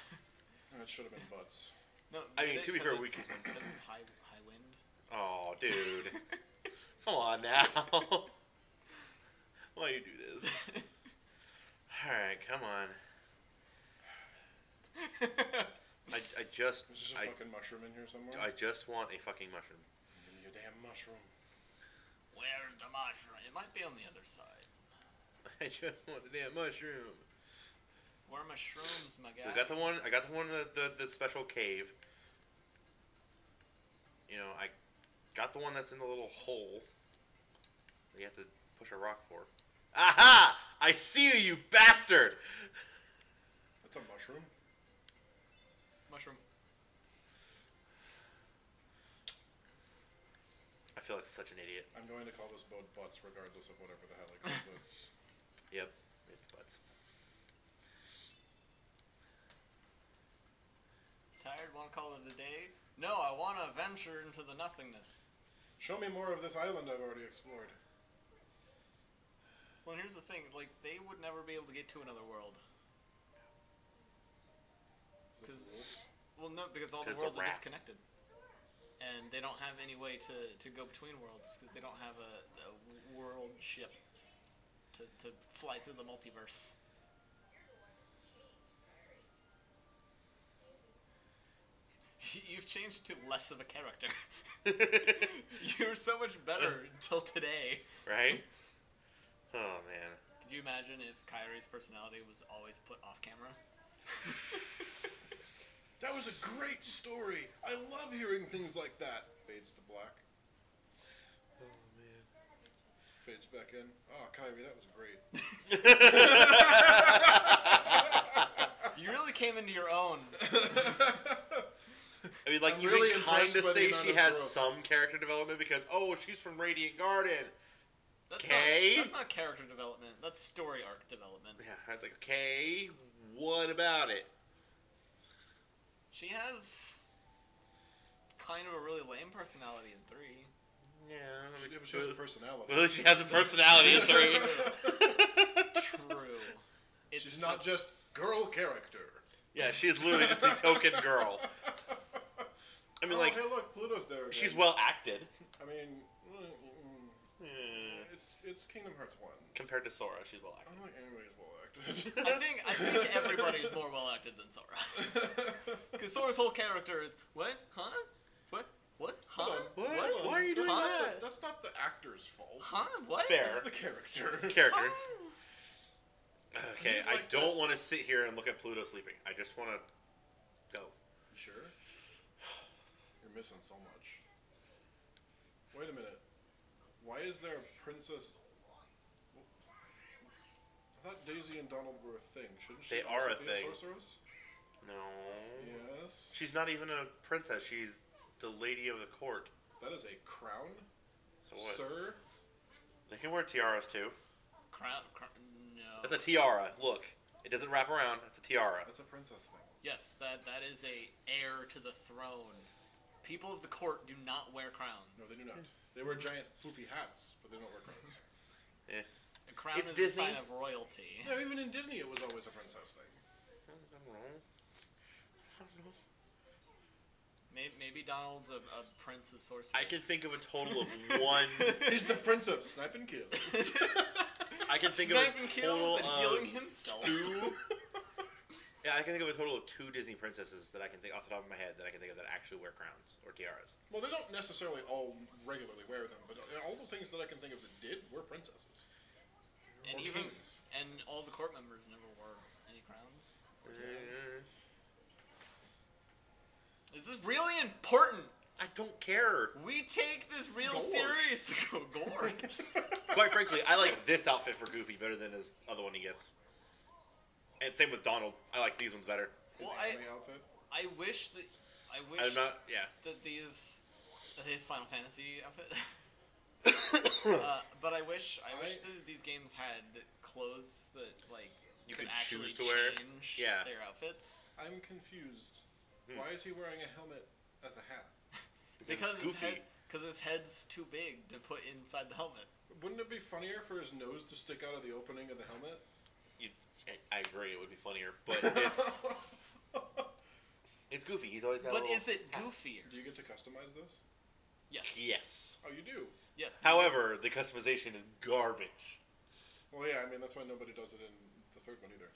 It should have been butts. No, I mean, to be fair, we could. could- Because it's high wind. Oh, dude. Come on now. Why you do this? Alright, come on. I just There's just a fucking mushroom in here somewhere. I just want a fucking mushroom. Give me a damn mushroom. Where's the mushroom? It might be on the other side. I just want the damn mushroom. Where are mushrooms, my guy? I got the one in the special cave. You know, I got the one that's in the little hole that you have to push a rock for. Aha! I see you, you bastard! That's a mushroom. Mushroom. I feel like such an idiot. I'm going to call this boat butts regardless of whatever the hell it calls it. Yep, it's butts. Tired? Want to call it a day? No, I want to venture into the nothingness. Show me more of this island I've already explored. Well, here's the thing. Like, they would never be able to get to another world. Is it 'Cause- cool? Well, no, because all the 'Cause worlds they're are wrapped. disconnected. And they don't have any way to go between worlds, because they don't have a world ship to fly through the multiverse. You've changed to less of a character. You were so much better until today. Right? Oh man. Could you imagine if Kyrie's personality was always put off camera? That was a great story. I love hearing things like that. Fades to black. Oh man. Fades back in. Oh, Kyrie, that was great. You really came into your own. I mean, like, I'm you really can kind impressed of by the say amount she of has growth. some character development because, oh, she's from Radiant Garden. That's Okay. Not, that's not character development. That's story arc development. Yeah, it's like, okay, what about it? She has kind of a really lame personality in 3. Yeah, She has a personality. well, she has a personality in 3. True. She's not just girl character. Yeah, she is literally just a token girl. I mean, Oh, like, hey, look, Pluto's there. Again. she's well acted. I mean, Yeah. it's Kingdom Hearts 1. Compared to Sora, she's well I acted. don't think anybody's well acted. I think everybody's more well acted than Sora. Because Sora's whole character is what? Huh? What? Huh? Hold on, What? hold on. Why are you doing That's not that? That's not the actor's fault. Huh? What? Fair. It's the character. Character. Huh? Okay, He's I like don't want to sit here and look at Pluto sleeping. I just want to go. You sure? You're missing so much. Wait a minute. Why is there a princess? I thought Daisy and Donald were a thing. Shouldn't she They are also a be thing. a sorceress? No. Yes. She's not even a princess. She's the lady of the court. That is a crown, So what? sir. They can wear tiaras too. No. That's a tiara. Look, it doesn't wrap around. It's a tiara. That's a princess thing. Yes, that is a heir to the throne. People of the court do not wear crowns. No, they do not. They wear giant floofy hats, but they don't wear crowns. Eh. A crown It's is Disney. a sign of royalty. Yeah, even in Disney, it was always a princess thing. I don't know. I don't know. Maybe Donald's a prince of sorcery. I can think of a total of one. He's the prince of snipe and kills. I can think Sniping of a kills total and of healing himself. 2. Yeah, I can think of a total of 2 Disney princesses that I can think off the top of my head that I can think of that actually wear crowns or tiaras. Well, they don't necessarily all regularly wear them, but all the things that I can think of that did were princesses. And Or even kings. and all the court members never wore any crowns. Or tiaras. This is really important. I don't care. We take this real Gorge. serious. Gorge. Quite frankly, I like this outfit for Goofy better than his other one he gets. And same with Donald. I like these ones better. His Well, anime outfit. I wish that I'm not. Yeah. that his Final Fantasy outfit. But I wish these games had clothes that like You could could actually choose to wear. change Yeah. their outfits. I'm confused. Why is he wearing a helmet as a hat? Because Goofy. his head's too big to put inside the helmet. Wouldn't it be funnier for his nose to stick out of the opening of the helmet? I agree. It would be funnier, but it's Goofy. He's always got. But a little is it hat. goofier? Do you get to customize this? Yes. Yes. Oh, you do? Yes. However, the customization is garbage. Well, yeah, I mean, that's why nobody does it in the third one either.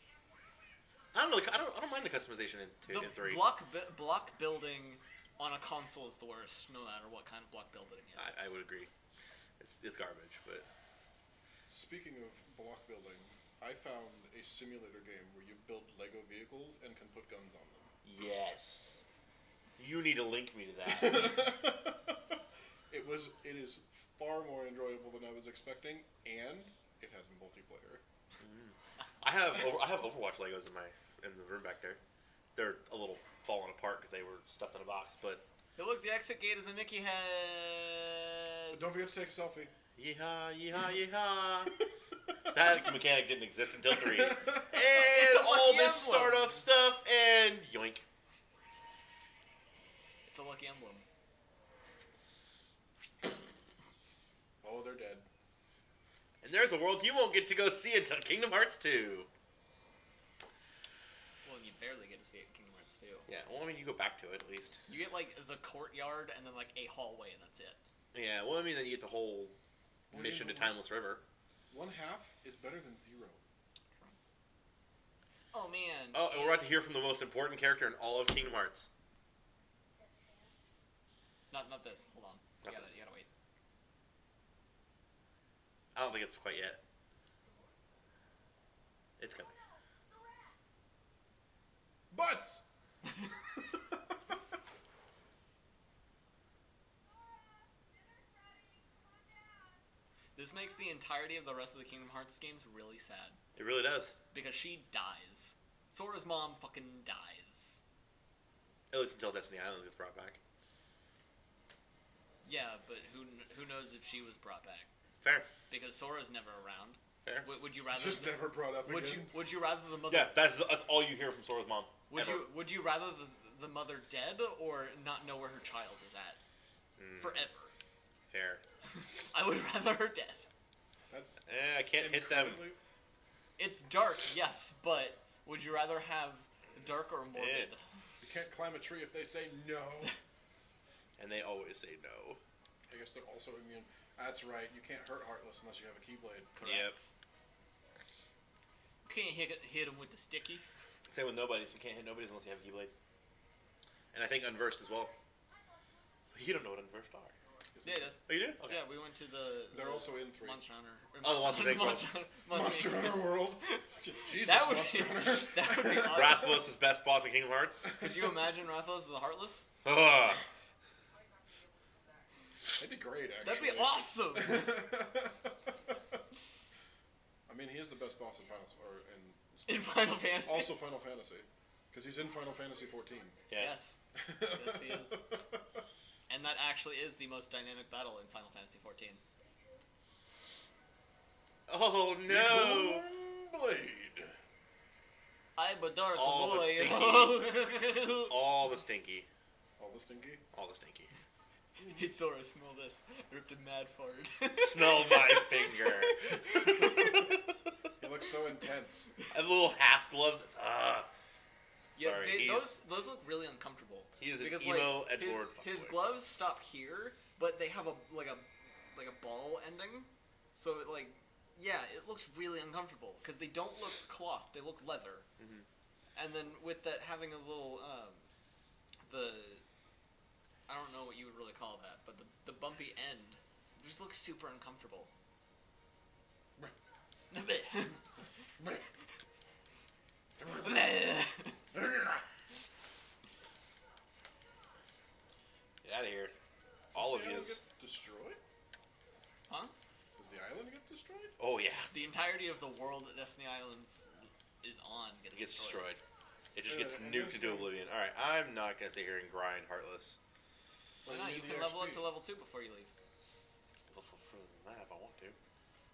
I don't know. I don't mind the customization in 2 the and 3. block building on a console is the worst, no matter what kind of block building it is. I would agree. It's garbage, but Speaking of block building, I found a simulator game where you build Lego vehicles and can put guns on them. yes, you need to link me to that. It is far more enjoyable than I was expecting, and it has multiplayer. I have Overwatch Legos in the room back there. They're a little falling apart because they were stuffed in a box, but Hey, look, the exit gate is a Mickey head. But don't forget to take a selfie. yeehaw, yeehaw, yeehaw. That mechanic didn't exist until 3. And a all lucky this emblem. startup stuff, and yoink. It's a lucky emblem. Oh, they're dead. And there's a world you won't get to go see until Kingdom Hearts 2. Well, you barely get to see it in Kingdom Hearts 2. Yeah, well, I mean, you go back to it at least. You get like the courtyard and then like a hallway and that's it. Yeah, well, I mean, then you get the whole Well, mission you to know what? Timeless River. 1/2 is better than 0. Oh man. Oh, and we're about to hear from the most important character in all of Kingdom Hearts. Not this. Hold on. Not You this. gotta wait. I don't think it's quite yet. It's coming. Butts! This makes the entirety of the rest of the Kingdom Hearts games really sad. It really does. Because she dies. Sora's mom fucking dies. At least until Destiny Island gets brought back. Yeah, but who knows if she was brought back? Fair. Because Sora's never around. Fair. Would you rather? Just never brought up again. Would you rather the mother? Yeah, that's all you hear from Sora's mom. ever. Would you rather the mother dead or not know where her child is at forever? Fair. I would rather her dead. That's I can't hit them. incredibly- It's dark, yes, but would you rather have dark or morbid? You can't climb a tree if they say no. And they always say no. I guess they're also immune. That's right. You can't hurt Heartless unless you have a Keyblade. Yep. Can't hit him with the sticky. Same with Nobodies. You can't hit Nobodies unless you have a Keyblade. And I think Unversed as well. You don't know what Unversed are. Yeah, it is. Oh, you do? Okay. Yeah, we went to the. They're also in 3. Monster Hunter. Or Oh, the Monster Inc. Monster Hunter World. Jesus, That would Monster be. Hunter. That would be awesome. Rathalos is best boss in Kingdom Hearts. Could you imagine Rathalos as a Heartless? Ugh. That'd be great, That'd actually. be awesome. I mean, he is the best boss in In Final Fantasy. also Final Fantasy, because he's in Final Fantasy 14. Yeah. Yes. Yes, he is. And that actually is the most dynamic battle in Final Fantasy 14. Oh no! Blade. I'm a dark All the boy. All the stinky. All the stinky. All the stinky. Hey Sora, smell this. Ripped a mad fart. Smell my finger. He looks so intense. And the little half gloves. Yeah, Sorry, those look really uncomfortable. He is an because, emo like, edgelord his fuckboy. gloves stop here, but they have a ball ending. So it it looks really uncomfortable because they don't look cloth; they look leather. Mhm. And then with that having a little I don't know what you would really call that, but the bumpy end just looks super uncomfortable. Get out of here. Huh? Does the island get destroyed? Oh yeah, The entirety of the world that Destiny Islands is on it gets gets destroyed. It just Yeah, gets and nuked this into game- oblivion. All right, I'm not gonna sit here and grind Heartless. Why Well, not? you You need can the level up XP. to level 2 before you leave. Well, further than that, if I want to.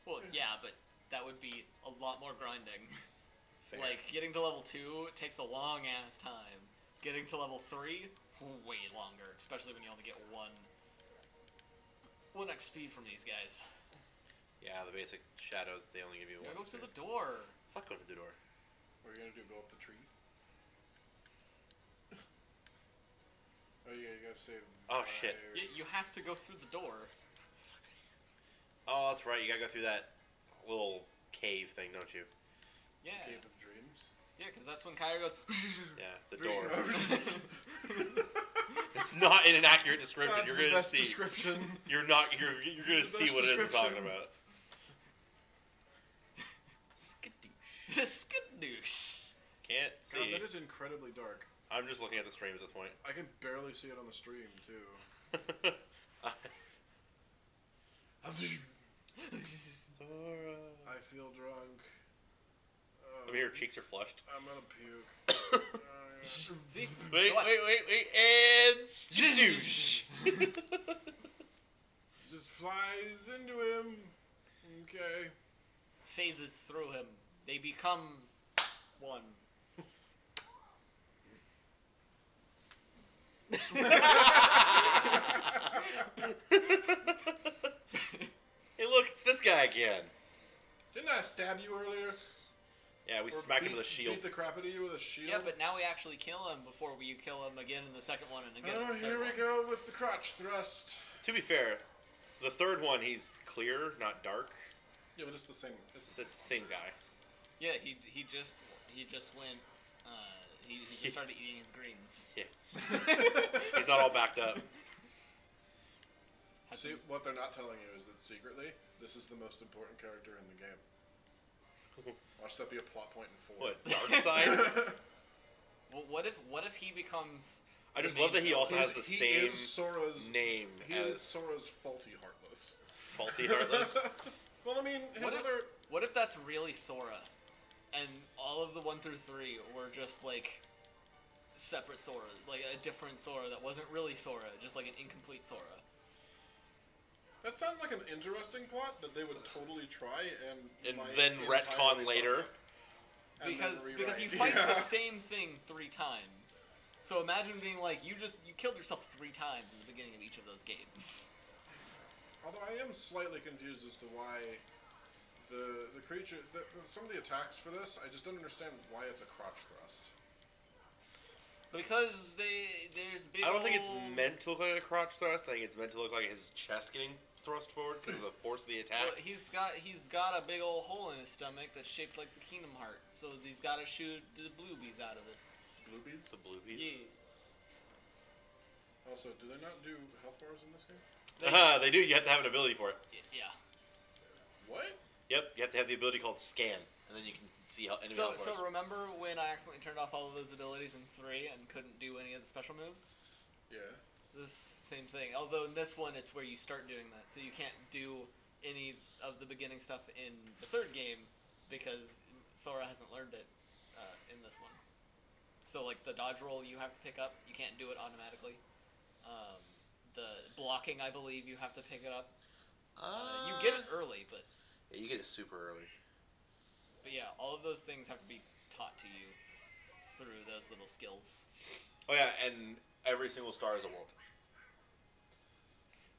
Well, yeah, but that would be a lot more grinding. Fair. Like, getting to level 2 takes a long ass time. Getting to level 3, way longer, especially when you only get one XP from these guys. Yeah, the basic shadows, they only give you You one. gotta go through the door. Fuck going through the door. What are you gonna do? Go up the tree? Oh yeah, you gotta save. Oh, shit. You have to go through the door. Oh, that's right. You gotta go through that little cave thing, don't you? Yeah. Cave of Dreams. Yeah, because that's when Kyra goes. Yeah, the Green. door. It's not an inaccurate description. That's You're the gonna best see. description. You're not. You're gonna The see best what it is we're talking description. about. Skadoosh. Skadoosh. Can't God, see. that is incredibly dark. I'm just looking at the stream at this point. I can barely see it on the stream too. I feel drunk. Oh, I mean, your cheeks are flushed. I'm gonna puke. See? Wait, Watch. wait, and skadoosh. Just flies into him. Okay. Phases through him. They become one. Hey, look, it's this guy again. Didn't I stab you earlier? Yeah, we Or smacked him beat- with a shield. Beat the crap out of you with a shield. Yeah, but now we actually kill him before you kill him again in the second one and again in Oh, the third here we one. go with the crotch thrust. To be fair, the third one he's clear, not dark. Yeah, but it's the same. It's It's the same guy. Yeah, he just went. He just started eating his greens. Yeah. He's not all backed up. See, what they're not telling you is that secretly, this is the most important character in the game. Watch that be a plot point in 4. What, dark side? Well, what if he becomes? I just the love main that he also villain? has the He same is Sora's name He as is Sora's faulty Heartless. Faulty Heartless. Well, I mean, his What if, other. what if that's really Sora, and all of the 1 through 3 were just like separate Sora, like a different Sora that wasn't really Sora, just like an incomplete Sora. That sounds like an interesting plot that they would totally try And might then retcon entirely later. fuck up. And then Because you rewrite. fight Yeah. the same thing 3 times. So imagine being like you killed yourself 3 times in the beginning of each of those games. Although I am slightly confused as to why the creature, some of the attacks for this, I just don't understand why it's a crotch thrust. Because there's big. I don't think it's ol' meant to look like a crotch thrust. I think it's meant to look like his chest getting thrust forward because of the force of the attack. Well, he's got a big old hole in his stomach that's shaped like the Kingdom Heart, so he's got to shoot the bluebies out of it. Bluebies? The bluebies. Yeah. Also, do they not do health bars in this game? They do. You have to have an ability for it. Yeah. What? Yep. You have to have the ability called scan, and then you can see how enemy So health bars. remember when I accidentally turned off all of those abilities in 3 and couldn't do any of the special moves? Yeah. This same thing. Although in this one, it's where you start doing that, so you can't do any of the beginning stuff in the 3rd game because Sora hasn't learned it in this one. So like the dodge roll you have to pick up, you can't do it automatically. The blocking, I believe, you have to pick it up. You get it early, but Yeah, you get it super early. yeah, all of those things have to be taught to you through those little skills. Oh yeah, and every single star is a world.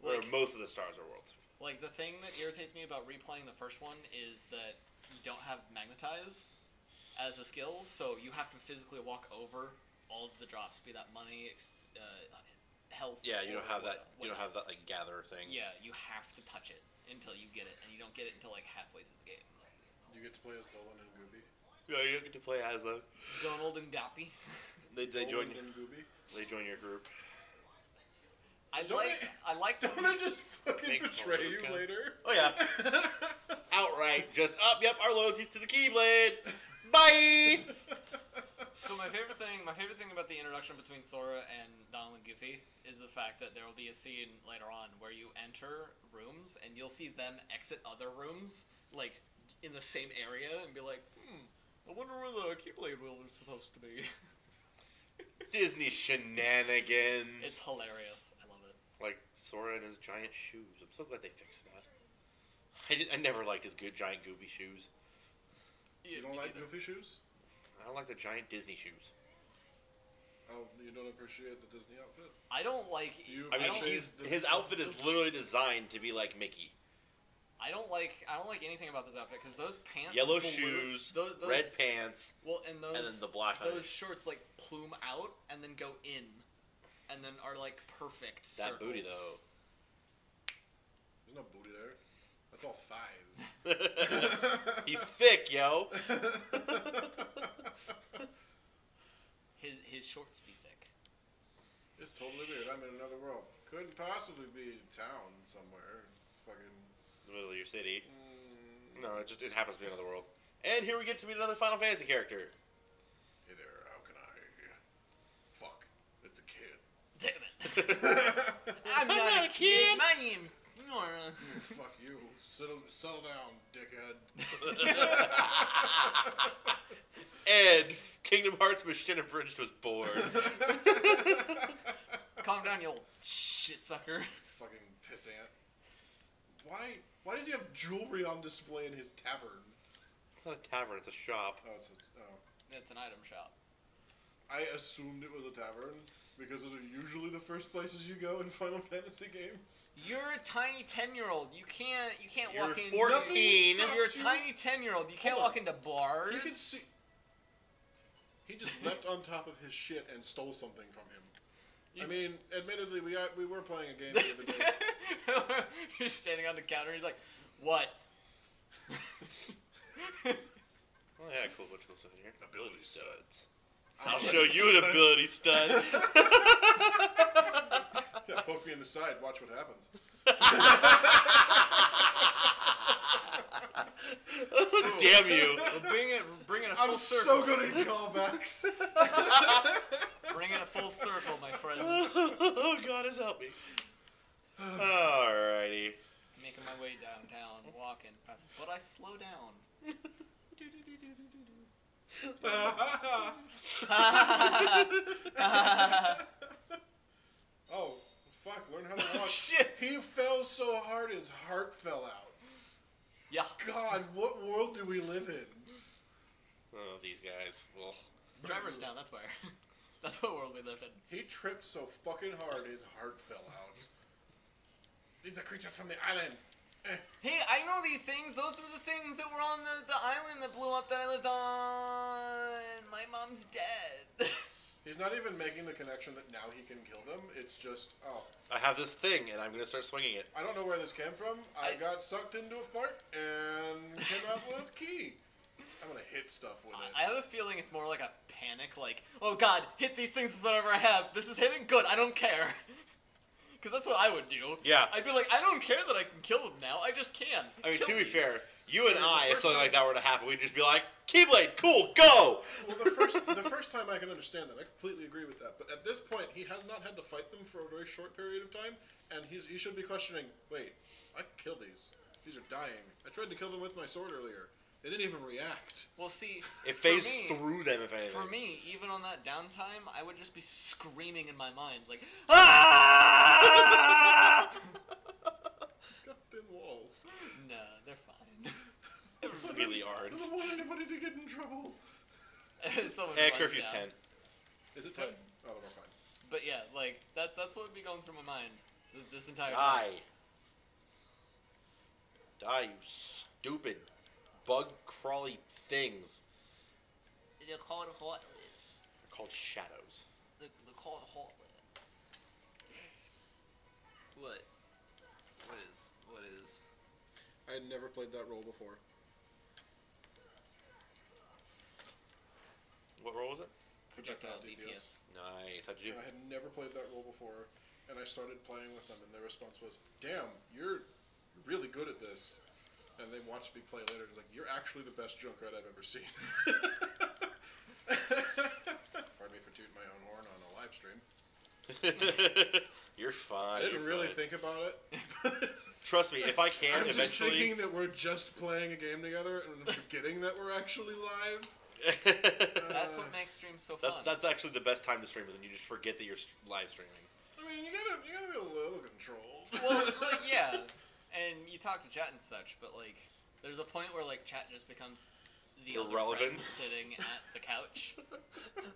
Or Like, most of the stars are worlds. like the thing that irritates me about replaying the first one is that you don't have magnetize as a skill, so you have to physically walk over all of the drops, be that money, health. Yeah, you or don't have that. You don't whatnot. have that like gather thing. Yeah, you have to touch it until you get it, and you don't get it until like halfway through the game. You get to play as Dolan and Gooby. Yeah, you don't get to play as them. Donald and Gappy. They join. Dolan and Gooby. They join your group. I Don't like Don't they just fucking Make betray you Maluka. later? Oh yeah. Outright, just up. Yep, our loyalties to the Keyblade. Bye. So So my favorite thing about the introduction between Sora and Donald and Goofy is the fact that there will be a scene later on where you enter rooms and you'll see them exit other rooms, like, in the same area, and be like, I wonder where the Keyblade wheel is supposed to be. Disney shenanigans. It's hilarious. I love it. Like Sora and his giant shoes. I'm so glad they fixed that. I never liked his good giant goofy shoes. You don't like Goofy shoes? I don't like the giant Disney shoes. Oh, you don't appreciate the Disney outfit? I don't like. I mean, his outfit is literally designed to be like Mickey. I don't like anything about this outfit because those pants. Yellow blue, shoes, those, red pants. Well, and then the black those hunters. shorts like plume out and then go in, and then are like perfect That circles. booty though. There's no booty there. That's all thighs. He's thick, yo. His shorts be thick. It's totally weird. I'm in another world. Couldn't possibly be in town somewhere. It's fucking... The middle of your city. No, it happens to be another world. And here we get to meet another Final Fantasy character. Hey there, how can I... Fuck. It's a kid. Damn it! I'm not a kid. My name Nora. Fuck you. Settle down, dickhead. And Kingdom Hearts Machine Abridged was born. Calm down, you old shit sucker. Fucking pissant. Why does he have jewelry on display in his tavern? It's not a tavern, it's a shop. Oh, It's an item shop. I assumed it was a tavern because those are usually the first places you go in Final Fantasy games. You're a tiny 10-year-old. You can't You're walk in. 14. You're a tiny 10-year-old. You can't Hold on. walk into bars. He can see. He just leapt on top of his shit and stole something from him. I mean, admittedly, we were playing a game the other day. You're standing on the counter. He's like, "What?" Oh yeah, cool. What's in here? Ability studs. I'll show you an ability stud. Yeah, poke me in the side. Watch what happens. Damn you! Bring it a full I'm circle. so good at callbacks. Bring it a full circle, my friends. Oh God, has helped me. Alrighty. Making my way downtown, walking fast, but I slow down. Oh, fuck! Learn how to walk. Shit. He fell so hard his heart fell out. Yeah. God, what world do we live in? Oh, these guys. Well, Driver's Town. That's where. That's what world we live in. He tripped so fucking hard his heart fell out. These are creatures from the island. Hey, I know these things. Those were the things that were on the island that blew up that I lived on. My mom's dead. He's not even making the connection that now he can kill them. It's just, oh, I have this thing, and I'm gonna start swinging it. I don't know where this came from. I got sucked into a fart and came out with key. I'm gonna hit stuff with it. I have a feeling it's more like a panic, like, oh God, hit these things with whatever I have. This is hitting? Good, I don't care. Because that's what I would do. Yeah. I'd be like, I don't care that I can kill them now. I just can. I mean, Kill to be these. fair, you and The I, if first something time- like that were to happen, we'd just be like, Keyblade, cool, go! Well, the first time I can understand that. I completely agree with that. But at this point, he has not had to fight them for a very short period of time, and he should be questioning, wait, I can kill these. These are dying. I tried to kill them with my sword earlier. They didn't even react. Well, see, It for phased me- through them, if anything. For me, even on that downtime, I would just be screaming in my mind, like, ah! It's got thin walls. Nah, they're fine. Really I aren't. don't want anybody to get in trouble. Someone Eh, runs curfew's down. 10. Is it 10? Oh, we're fine. But yeah, like, that's what would be going through my mind this entire Die. time. Die, you stupid bug crawly things. They're called Heartless. They're called shadows. They're called Heartless. What? What is? I had never played that role before. What role was it? Projectile DPS. Nice. How'd you do? I had never played that role before, and I started playing with them, and their response was, "Damn, you're really good at this." And they watched me play later, and like, "You're actually the best Junkrat I've ever seen." own horn on a live stream. You're fine. I didn't you're really fine. think about it. Trust me, if I can I'm just eventually. thinking that we're just playing a game together and forgetting that we're actually live. That's what makes streams so fun. That's actually the best time to stream is when you just forget that you're live streaming. I mean, you gotta be a little controlled. Well, like, yeah, and you talk to chat and such, but like, there's a point where like chat just becomes the other Irrelevant. friend sitting at the couch.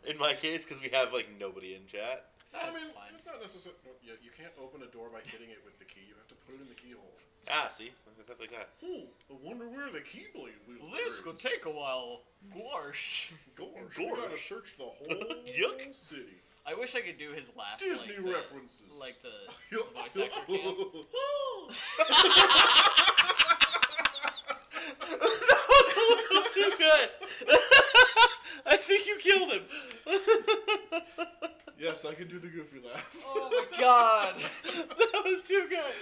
In my case, because we have like nobody in chat. That's I mean, fine. it's not necessarily. You can't open a door by hitting it with the key. You have to put it in the keyhole. Ah, see, like that. Oh, I wonder where the keyblade wheel This could take a while. Gosh. Gosh, we gotta search the whole Yuck. city. I wish I could do his laugh. Disney like the, references. Like the Yuck. voice actor can. Too good. I think you killed him. Yes, I can do the goofy laugh. Oh my god. That was too good.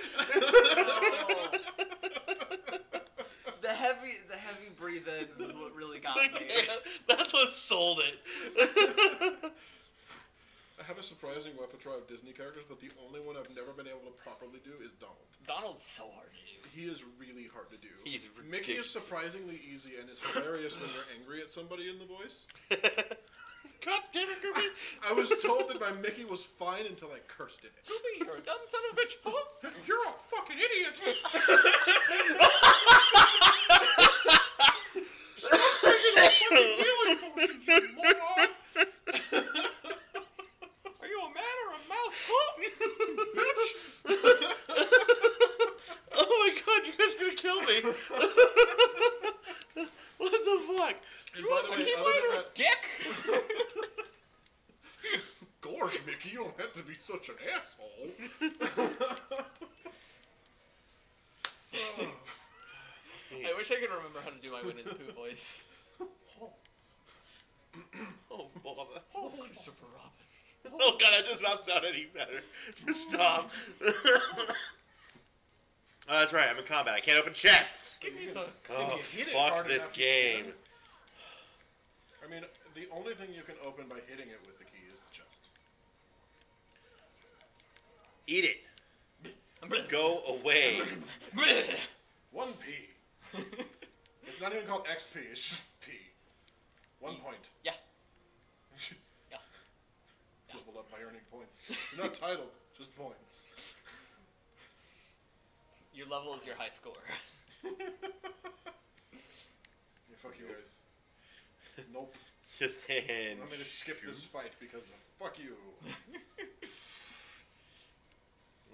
The heavy breathe in was what really got me. That's what sold it. I have a surprising repertoire of Disney characters, but the only one I've never been able to properly do is Donald. Donald's so hard to do. He is really hard to do. He's Mickey is ridiculous. surprisingly easy and is hilarious when you're angry at somebody in the voice. God damn it, Goofy. I was told that my Mickey was fine until I cursed in it. Goofy, you're a dumb son of a bitch. You're a fucking idiot! Stop taking my fucking healing potions, you moron! Are you a man or a mouse? Bitch! Oh my god, you guys are gonna kill me. What the fuck? And by the way, other than that, Dick? gosh, Mickey, you don't have to be such an asshole. I wish I could remember how to do my Winnie the Pooh voice. Oh, Bob. Oh, Christopher Robin. Oh god, that does not sound any better. Just stop. Oh, that's right, I'm in combat. I can't open chests. Give me the... Oh, If you hit it fuck hard this enough, you game. can. I mean, the only thing you can open by hitting it with the key is the chest. Eat it. Go away. 1p. It's not even called XP, it's just P. 1 point. Yeah. Yeah. Level up by earning points. You're not titled, just points. Your level is your high score. Yeah, fuck you guys. Nope. Just hand. I'm gonna skip this fight because of fuck you.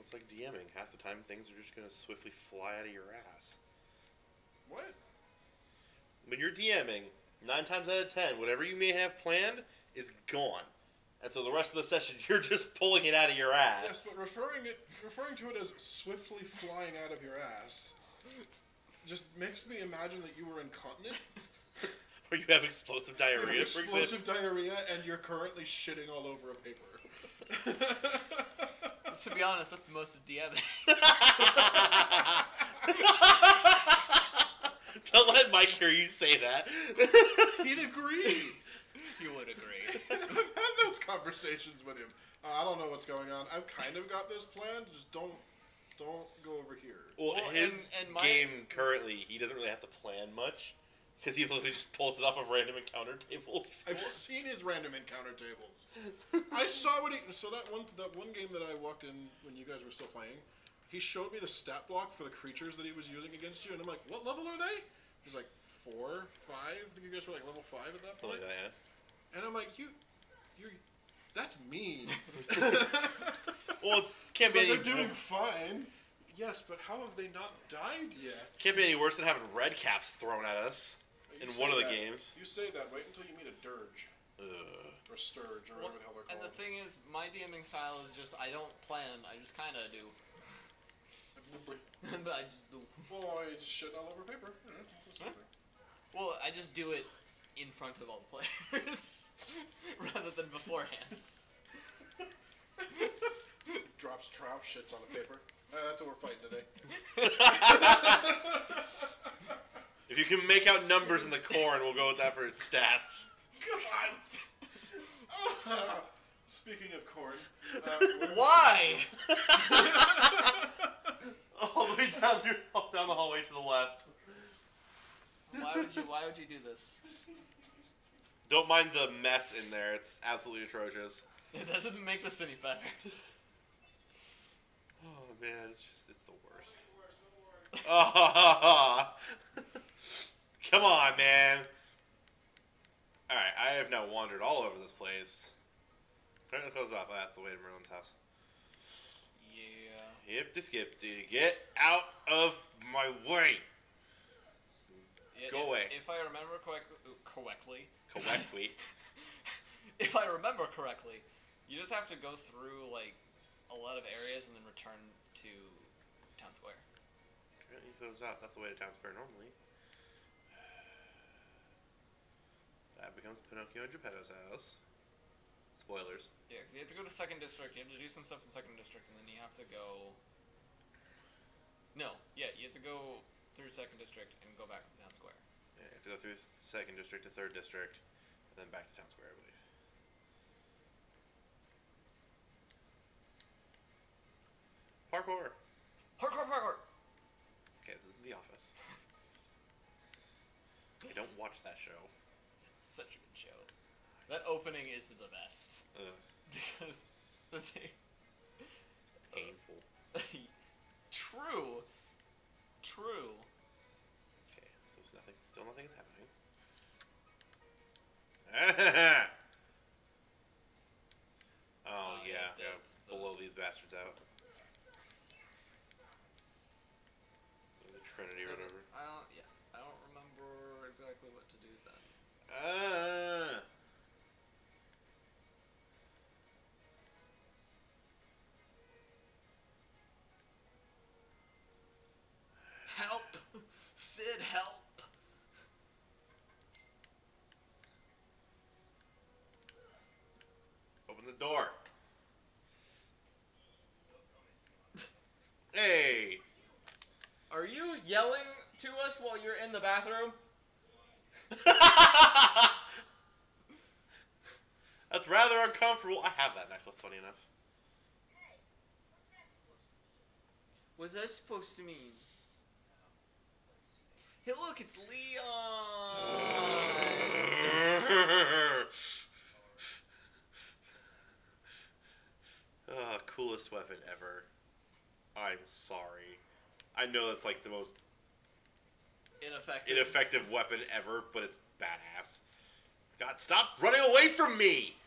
It's like DMing. Half the time, things are just gonna swiftly fly out of your ass. What? When you're DMing, 9 times out of 10, whatever you may have planned is gone. And so the rest of the session, you're just pulling it out of your ass. Yes, but referring to it as swiftly flying out of your ass just makes me imagine that you were incontinent. Or you have explosive You have diarrhea, for example. explosive diarrhea, and you're currently shitting all over a paper. To be honest, that's most of DMing. Don't let Mike hear you say that. He'd agree. You would agree. I've had those conversations with him. I don't know what's going on. I've kind of got this planned. Just don't go over here. Well, Well, his and my- game currently, he doesn't really have to plan much. Because he literally just pulls it off of random encounter tables. I've seen his random encounter tables. I saw what he. So that one game that I walked in when you guys were still playing, he showed me the stat block for the creatures that he was using against you, and I'm like, what level are they? He's like 4, 5. I think you guys were like level 5 at that Something point. like that, And I'm like, that's mean. yeah. Well, it can't So be any. they're doing fine. Yes, but how have they not died yet? Can't be any worse than having red caps thrown at us You in say one of the that- games. You say that. Wait until you meet a dirge Ugh. or sturge or whatever the hell they're And called. the thing is, my DMing style is just, I don't plan, I just kind of do. But I just do. Well, I just shit all over paper. You know, that's Huh? nothing. Well, I just do it in front of all the players, rather than beforehand. Drops trout, shits on the paper. That's what we're fighting today. If you can make out numbers in the corn, we'll go with that for its stats. God! Speaking of corn, Why? All the way down the hallway to the left. Why would you do this? Don't mind the mess in there. It's absolutely atrocious. It doesn't make this any better. Oh man, it's the worst. Oh, come on, man. All right, I have now wandered all over this place. Turn the clothes off. That's the way to Merlin's house. Yeah. Yip to skip to get out of my way. Go away. If I remember correctly. Correctly. If I remember correctly, you just have to go through like a lot of areas and then return to Town Square. Turn the clothes off. That's the way to Town Square normally. That becomes Pinocchio and Geppetto's house. Spoilers. Yeah, because you have to go to Second District, you have to do some stuff in Second District, and then you have to go... No, yeah, you have to go through Second District and go back to Town Square. Yeah, you have to go through Second District to Third District, and then back to Town Square, I believe. Parkour! Parkour! Okay, this is The Office. I don't watch that show. Such a good show. That opening is the best. Because the thing... It's painful. True. Okay, so still nothing is happening. Oh, yeah, that's blow these bastards out. The Trinity or whatever. I don't remember exactly what to do then. Help! Sid, help! Open the door. Hey! Are you yelling to us while you're in the bathroom? That's rather uncomfortable. I have that necklace, funny enough. What's that supposed to mean? Hey, look, it's Leon! Coolest weapon ever. I'm sorry. I know that's like the most ineffective weapon ever, but it's badass. God, stop running away from me!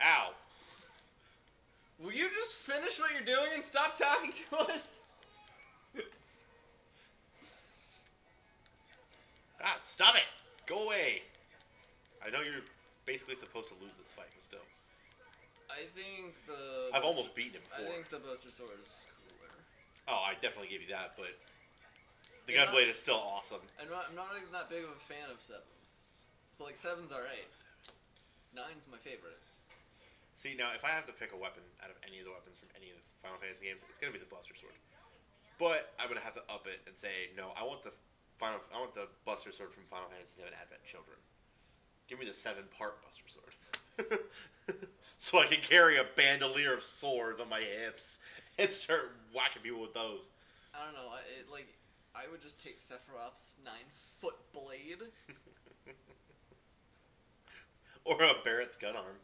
Ow. Will you just finish what you're doing and stop talking to us? God, stop it! Go away! I know you're basically supposed to lose this fight, but still. I think the... I've almost beaten him before. I think the Buster Sword is cooler. Oh, I definitely give you that, but the Yeah, Gunblade is still awesome. I'm not even that big of a fan of 7. So, like, 7's alright. 9's my favorite. See, now, if I have to pick a weapon out of any of the weapons from any of the Final Fantasy games, it's going to be the Buster Sword. But I'm going to have to up it and say, no, I want the Buster Sword from Final Fantasy VII Advent Children. Give me the 7-part Buster Sword. So I can carry a bandolier of swords on my hips and start whacking people with those. I don't know, I would just take Sephiroth's 9-foot blade. Or a Barrett's gun arm.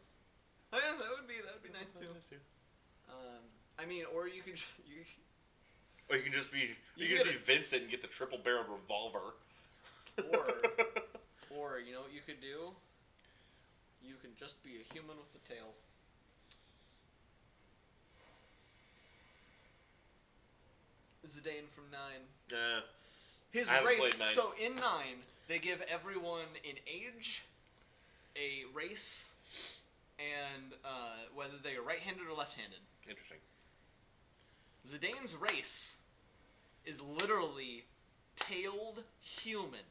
Oh yeah, that would be nice too. I mean, or you could Or you can just be be Vincent and get the triple-barreled revolver. Or you know what you could do? You can just be a human with a tail. Zidane from 9. His I haven't race. played 9. So in 9, they give everyone an age, a race, and whether they are right-handed or left-handed. Interesting. Zidane's race is literally tailed human.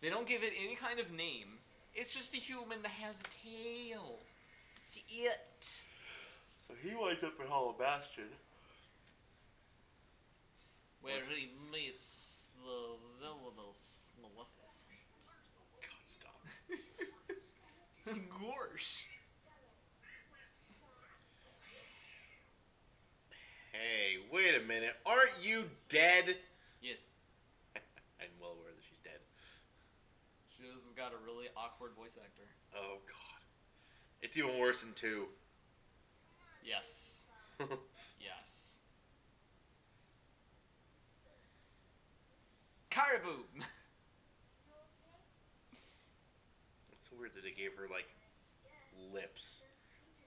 They don't give it any kind of name. It's just a human that has a tail. That's it. So he winds up in Hollow Bastion. Where he meets the villainous Maleficent. God, stop. Gorsh. Hey, wait a minute. Aren't you dead? Yes. I'm well aware that she's dead. She just got a really awkward voice actor. Oh, God. It's even worse than 2. Yes. Yes. Caribou! It's so weird that they gave her, like, lips.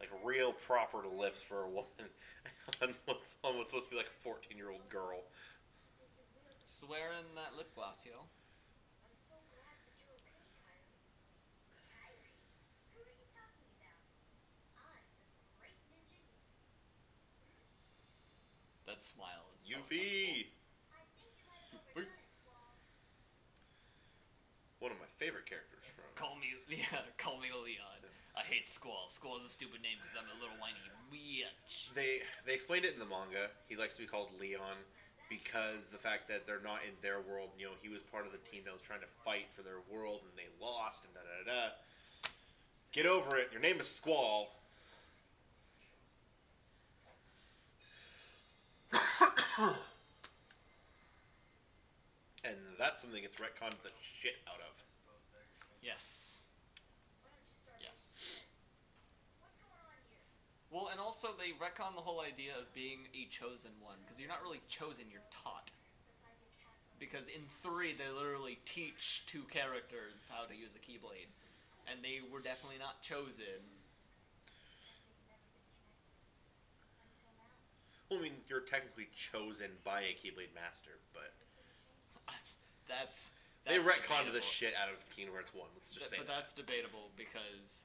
Like, real proper lips for a woman on what's supposed to be like a 14-year-old girl. She's wearing that lip gloss, yo. That smile is so Yuffie! wonderful. One of my favorite characters from... Call me Leon. I hate Squall. Squall's a stupid name because I'm a little whiny bitch. They explained it in the manga. He likes to be called Leon because the fact that they're not in their world, you know, he was part of the team that was trying to fight for their world and they lost and da-da-da-da. Get over it. Your name is Squall. And that's something that gets retconned the shit out of. Yes. Yes. Well, and also they retcon the whole idea of being a chosen one, because you're not really chosen, you're taught. Because in 3, they literally teach 2 characters how to use a Keyblade, and they were definitely not chosen. Well, I mean, you're technically chosen by a Keyblade Master, but... That's They retconned the debatable. shit out of Kingdom Hearts 1, let's just say But that. that's debatable, because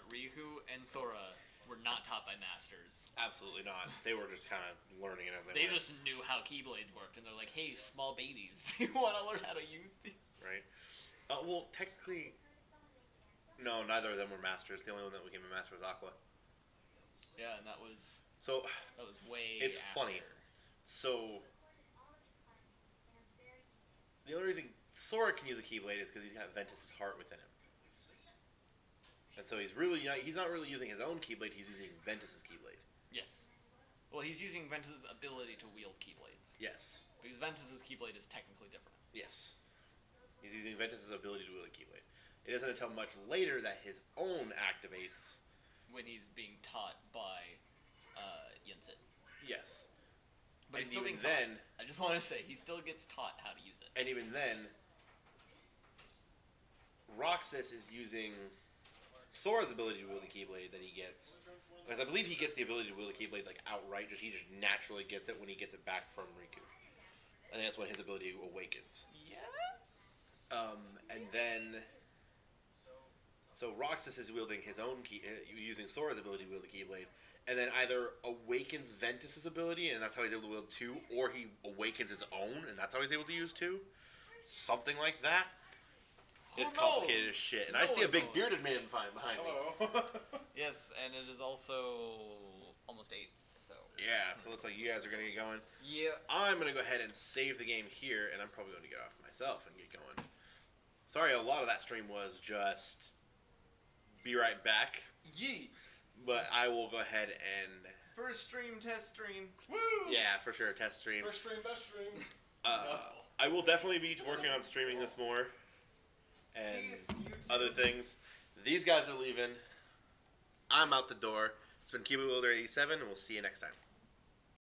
Riku and Sora were not taught by masters. Absolutely not. They were just kind of learning it as they They went. just knew how Keyblades worked, and they're like, hey, small babies, do you want to learn how to use these? Right. Well, technically... No, neither of them were masters. The only one that became a master was Aqua. Yeah, and that was So, way It's after. funny. So, the only reason Sora can use a Keyblade is because he's got Ventus' heart within him. And so he's not really using his own Keyblade, he's using Ventus' Keyblade. Yes. Well, he's using Ventus' ability to wield Keyblades. Yes. Because Ventus' Keyblade is technically different. Yes. He's using Ventus' ability to wield a Keyblade. It isn't until much later that his own activates. When he's being taught by Yensid. Yes. But And he's still even being taught. then- I just want to say, he still gets taught how to use it. And even then, Roxas is using Sora's ability to wield the Keyblade that he gets. Because I believe he gets the ability to wield the Keyblade like outright. He just naturally gets it when he gets it back from Riku. I think that's when his ability awakens. Yes? And then, so Roxas is wielding his own using Sora's ability to wield the Keyblade, and then either awakens Ventus' ability, and that's how he's able to wield 2, or he awakens his own, and that's how he's able to use 2. Something like that. Who It's knows? complicated as shit. And I No see a one big knows. bearded man behind me. Hello. Yes, and it is also almost 8, so... Yeah, so it looks like you guys are going to get going. Yeah. I'm going to go ahead and save the game here, and I'm probably going to get off myself and get going. Sorry, a lot of that stream was just be right back, Yee! but I will go ahead and, First stream, test stream. Woo! yeah, for sure, test stream. First stream, best stream. I will definitely be working on streaming this more and Peace, YouTube. other things. These guys are leaving. I'm out the door. It's been Keyblade Wielder 87, and we'll see you next time.